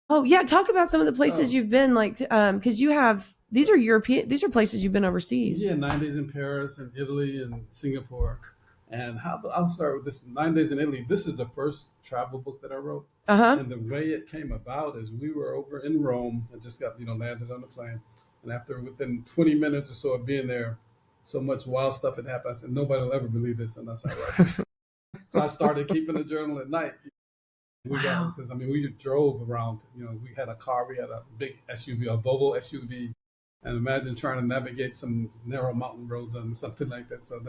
Oh, yeah. Talk about some of the places you've been, because you have, these are places you've been overseas. Yeah, 9 days in Paris and Italy and Singapore. And I'll start with this 9 days in Italy. This is the first travel book that I wrote. And the way it came about is we were over in Rome and just got, landed on the plane. And within 20 minutes or so of being there, so much wild stuff had happened. I said, nobody will ever believe this. And I said, right. So I started keeping a journal at night. We drove around, we had a car, we had a big SUV, a Volvo SUV. And imagine trying to navigate some narrow mountain roads and something like that. So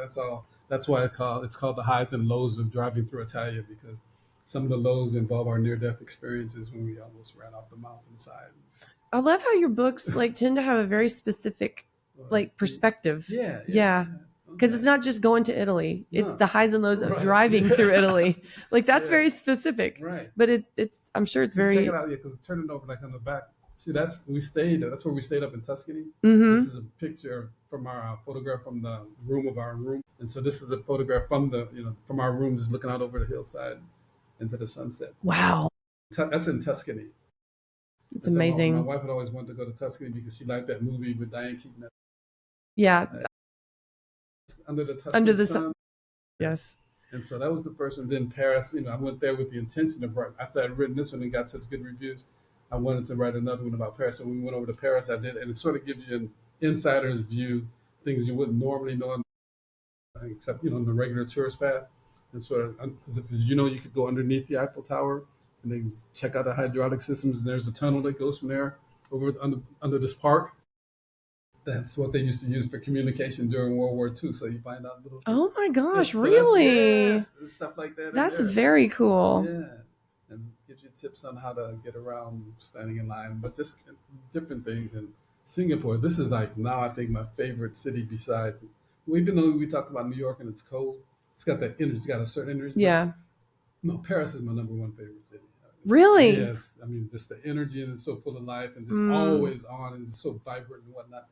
that's why it's called the highs and lows of driving through Italia, because some of the lows involve our near-death experiences when we almost ran off the mountainside. I love how your books tend to have a very specific perspective. Yeah. Because it's not just going to Italy; it's the highs and lows of driving through Italy. That's very specific. Right. But it's I'm sure it's very. Check it out, because turn it over on the back. See, that's where we stayed up in Tuscany. Mm-hmm. This is a picture from our photograph from the room of our room, and so this is a photograph from from our room, just looking out over the hillside into the sunset. Wow, that's in Tuscany. It's amazing. My wife had always wanted to go to Tuscany because she liked that movie with Diane Keaton. Yeah, under the sun. Yes. And so that was the first one. Then Paris, I went there with the intention of writing. After I'd written this one and got such good reviews, I wanted to write another one about Paris. So when we went over to Paris, I did, and it sort of gives you an insider's view, things you wouldn't normally know, except on the regular tourist path. And sort of, you could go underneath the Eiffel Tower and then check out the hydraulic systems. And there's a tunnel that goes from there over under this park. That's what they used to use for communication during World War II. So you find out little. Oh my gosh! Really? Stuff like that. That's very cool. Yeah, and gives you tips on how to get around standing in line, but just different things. And Singapore, this is now I think my favorite city. Besides, even though we talked about New York and it's cold, it's got that energy. It's got a certain energy. Yeah. No, Paris is my number one favorite city. Really? Yes. I mean, just the energy, and it's so full of life and just always on, and it's so vibrant and whatnot.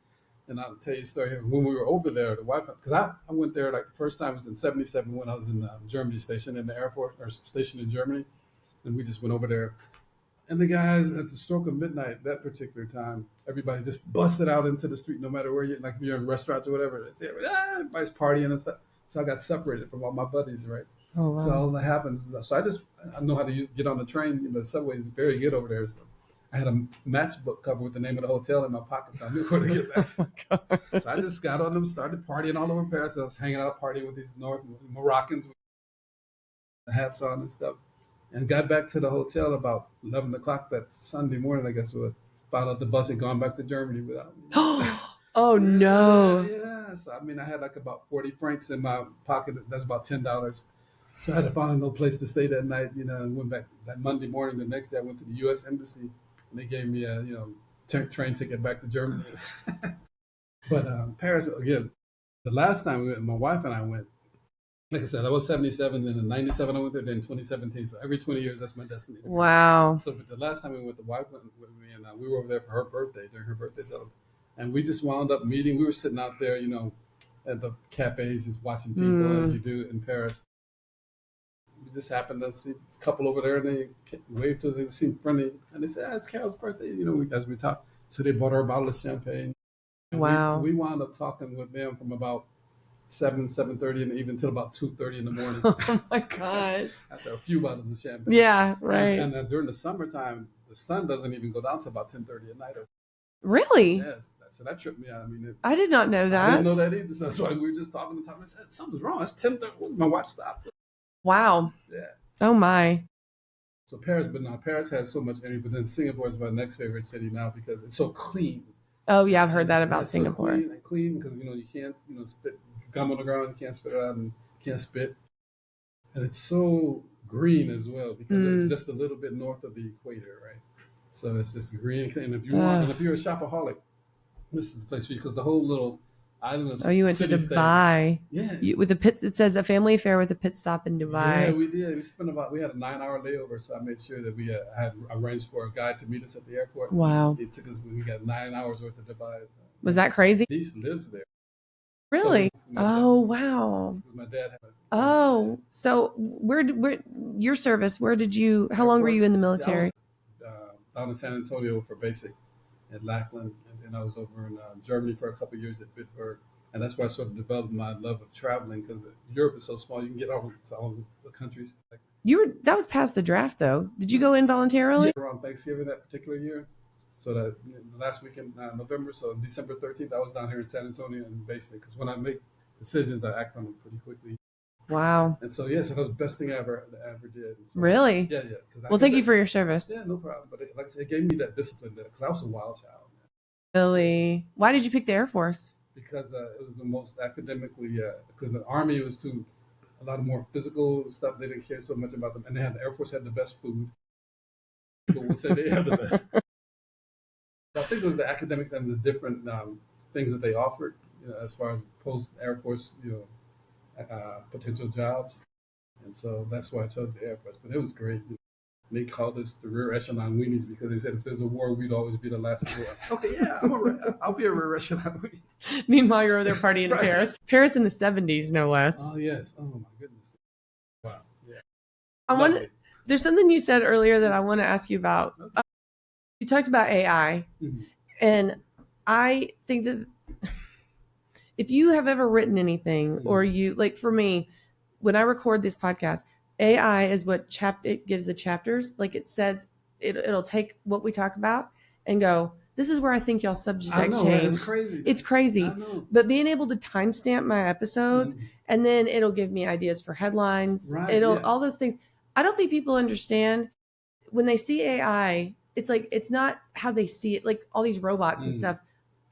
And I'll tell you a story. When we were over there, the wife, because I went there like the first time was in '77 when I was in Germany, stationed in the Air Force, or stationed in Germany, and we just went over there. And the guys at the stroke of midnight that particular time, everybody just busted out into the street, no matter where you like if you're in restaurants or whatever. They say, everybody's partying and stuff. So I got separated from all my buddies, right? Oh, wow. So all that happens. So I know how to get on the train. The subway is very good over there. So I had a matchbook cover with the name of the hotel in my pocket, so I knew where to get that. Oh my God. So I just got on them, started partying all over Paris. I was hanging out, partying with these North Moroccans with the hats on and stuff. And got back to the hotel about 11 o'clock that Sunday morning, I guess it was. Found out the bus had gone back to Germany without me. Oh, no. Yeah. So, I mean, I had like about 40 francs in my pocket. That's about $10. So I had to find no place to stay that night, and went back that Monday morning. The next day I went to the U.S. Embassy, and they gave me a, train ticket back to Germany. But Paris, again, the last time we went, my wife and I went, like I said, I was 77, then in 97 I went there, then 2017. So every 20 years, that's my destiny. Wow. So but the last time we went, the wife went with me, and we were over there for her birthday, during her birthday celebration. And we just wound up meeting. We were sitting out there, at the cafes, just watching people as you do in Paris. We just happened to see a couple over there, and they waved to us. They seemed friendly, and they said, "It's Carol's birthday." As we talked, so they bought her a bottle of champagne. And Wow. we wound up talking with them from about 7:30, and even till about 2:30 in the morning. Oh my gosh. After a few bottles of champagne. Yeah, right. And during the summertime, the sun doesn't even go down to about 10:30 at night. Really? Yeah, so that tripped me out. I mean, I did not know that. I didn't know that either. So that's why we were just talking. I said, "Something's wrong. It's 10:30." My watch stopped. Wow. Yeah. Oh my. So Paris, but now Paris has so much energy. But then Singapore is my next favorite city now because it's so clean. Oh yeah, I've heard that about Singapore. So clean because you can't spit gum on the ground. You can't spit it out and you can't spit. And it's so green as well because it's just a little bit north of the equator, right? So it's just green. And if you're a shopaholic, this is the place for you because the whole little island of you went to Dubai. Yeah. With a pit, it says a family affair with a pit stop in Dubai. Yeah, we did. We had a 9-hour layover, so I made sure that we had arranged for a guy to meet us at the airport. Wow. He took us. We got 9 hours worth of Dubai. So. Was that crazy? He lives there. Really? Wow. My dad had so where your service? Where did you? How long were you in the military? I was, down in San Antonio for basic at Lackland, and then I was over in Germany for a couple of years at Bitburg, and that's where I sort of developed my love of traveling because Europe is so small. You can get over to all the countries. That was past the draft, though. Did you go in voluntarily? Yeah, around Thanksgiving that particular year. So that the last weekend, November, so December 13th, I was down here in San Antonio, and basically, because when I make decisions, I act on them pretty quickly. Wow. And so, that was the best thing I ever did. So, really? Yeah. Well, thank you for your service. Yeah, no problem. But like I said, it gave me that discipline because I was a wild child. Really? Why did you pick the Air Force? Because it was the most academically, because the Army was a lot more physical stuff. They didn't care so much about them. And the Air Force had the best food. People would say they had the best. I think it was the academics and the different things that they offered, as far as post Air Force, potential jobs, and so that's why I chose the Air Force. But it was great. They called us the rear echelon weenies because they said if there's a war, we'd always be the last to go. Okay, yeah, I'll be a rear echelon weenie. Meanwhile, you're over there partying in Paris. Paris in the 70s, no less. Oh yes. Oh my goodness. Wow. Yeah. There's something you said earlier that I want to ask you about. Okay. You talked about AI, and I think that if you have ever written anything or you, like for me, when I record this podcast, AI is what it gives the chapters. Like it says, it'll take what we talk about and go, this is where I think y'all subject change. It's crazy. It's crazy. But being able to timestamp my episodes and then it'll give me ideas for headlines. Right, all those things. I don't think people understand when they see AI, it's like, it's not how they see it, like all these robots and stuff.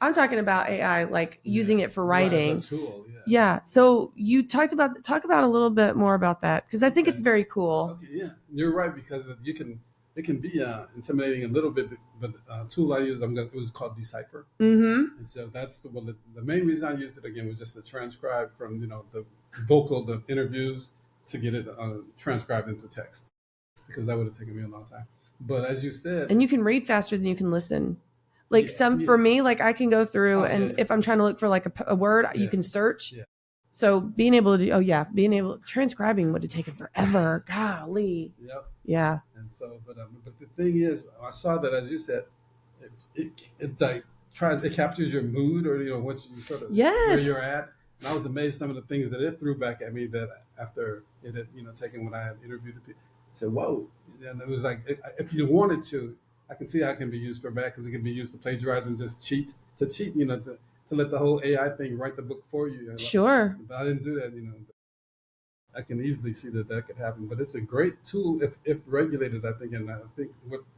I'm talking about AI, like using it for writing. As a tool, yeah. So you talk about a little bit more about that because I think it's very cool. Okay, yeah, you're right because it can be intimidating a little bit, but tool I use it was called Decipher, and so that's the main reason I used it again was just to transcribe from the interviews to get it transcribed into text because that would have taken me a long time. But as you said, and you can read faster than you can listen. Like for me, like I can go through and if I'm trying to look for like a word, you can search. Yeah. So being able to transcribing would have taken forever. Golly. Yep. Yeah. And so, but the thing is, I saw that, as you said, it's like it captures your mood, or what you sort of where you're at. And I was amazed some of the things that it threw back at me that after it had taken when I had interviewed the people. I said, whoa. And it was like, if you wanted to, I can see how it can be used for bad, because it can be used to plagiarize and just cheat, to let the whole AI thing write the book for you. Sure. But I didn't do that. I can easily see that could happen. But it's a great tool if regulated, I think. And I think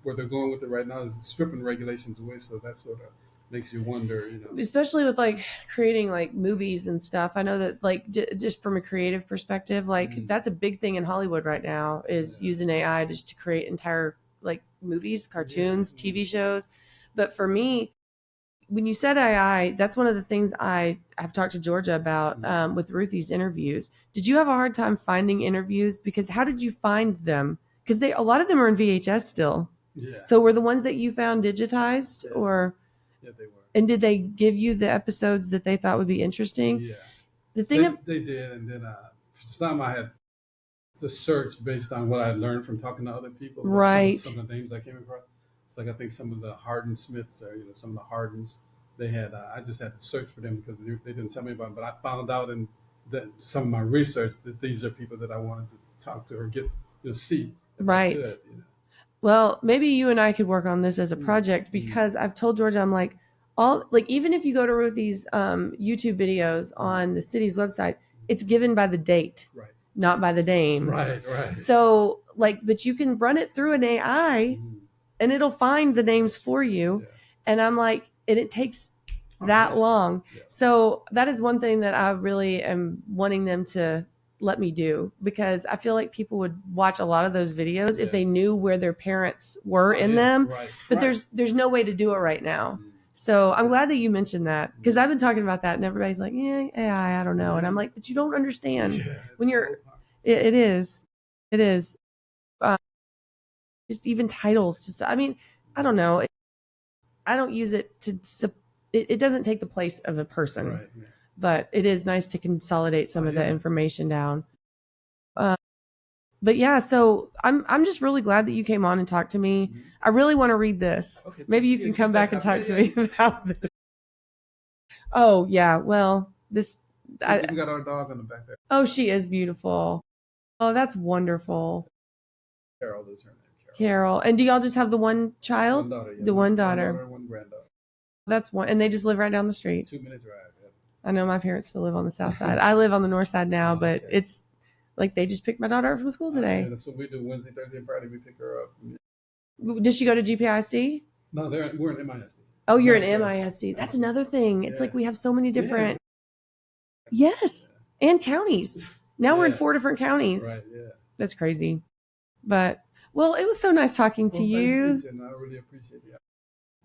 where they're going with it right now is stripping regulations away. So that sort of makes you wonder, especially with like creating like movies and stuff. I know that like just from a creative perspective, like that's a big thing in Hollywood right now, is using AI just to create entire like movies, cartoons, TV shows. But for me, when you said AI, that's one of the things I've talked to Georgia about with Ruthie's interviews. Did you have a hard time finding interviews? Because how did you find them? Because a lot of them are in VHS still. Yeah. So were the ones that you found digitized, or? Yeah, they were. And did they give you the episodes that they thought would be interesting? Yeah. The thing they did, and then for some I had to search based on what I had learned from talking to other people. Right. Some of the names I came across. It's like I think some of the Harden Smiths, or some of the Hardens, they had. I just had to search for them because they didn't tell me about them. But I found out in some of my research that these are people that I wanted to talk to or get see. Right. Well, maybe you and I could work on this as a project, because I've told Georgia, I'm like, even if you go to Ruthie's YouTube videos on the city's website, it's given by the date, right, not by the name. Right. So but you can run it through an AI and it'll find the names for you. Yeah. And I'm like, and it takes that long. Yeah. So that is one thing that I really am wanting them to let me do, because I feel like people would watch a lot of those videos if they knew where their parents were in them. Right. But there's no way to do it right now. So I'm glad that you mentioned that, because I've been talking about that and everybody's like, yeah, AI, I don't know. And I'm like, but you don't understand when you're, it is. Just even titles. I mean, I don't know. I don't use it to, it doesn't take the place of a person. Right. Yeah. But it is nice to consolidate some of the information down. But yeah, so I'm just really glad that you came on and talked to me. I really want to read this. Okay, maybe you can come back and talk to me about this. Oh yeah, well we got our dog on the back there. Oh, she is beautiful. Oh, that's wonderful. Carol is her name. Carol. And do y'all just have the one child? One daughter. Yeah. One daughter, one granddaughter. That's one, and they just live right down the street. 2-minute drive. Yeah. I know my parents still live on the south side. I live on the north side now, but it's like they just picked my daughter up from school today. Yeah, that's what we do. Wednesday, Thursday, and Friday, we pick her up. Does she go to GPIC? No, we're in MISD. Oh, you're in MISD. That's another thing. It's like we have so many different. Yes, and counties. Now we're in 4 different counties. Right. Yeah. That's crazy. But well, it was so nice talking to you. Thank you, I really appreciate it.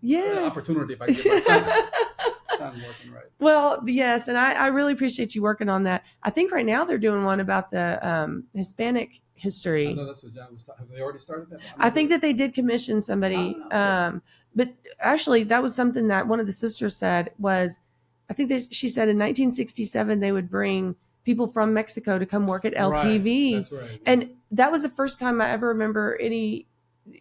Yes. Opportunity if I get my time working right. Well, yes, and I really appreciate you working on that. I think right now they're doing one about the Hispanic history. I know that's what John was talking. Have they already started that? I think that they did commission somebody. But actually, that was something that one of the sisters said was, I think that she said in 1967 they would bring people from Mexico to come work at LTV. Right. That's right. And that was the first time I ever remember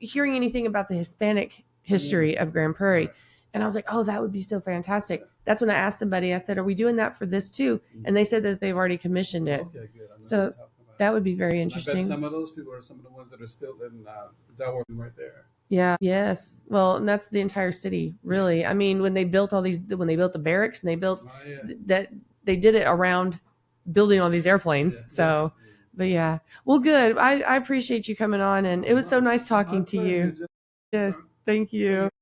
hearing anything about the Hispanic history of Grand Prairie. Right. And I was like, oh, that would be so fantastic. That's when I asked somebody, I said, are we doing that for this too? And they said that they've already commissioned it. Okay, good. So that would be very interesting. I bet some of those people are some of the ones that are still in Delaware right there. Yeah. Yes. Well, and that's the entire city, really. I mean, when they built when they built the barracks and they built that, they did it around building all these airplanes. Yeah, so, but yeah. Well, good. I appreciate you coming on, and it was so nice talking to you. Yes. Thank you.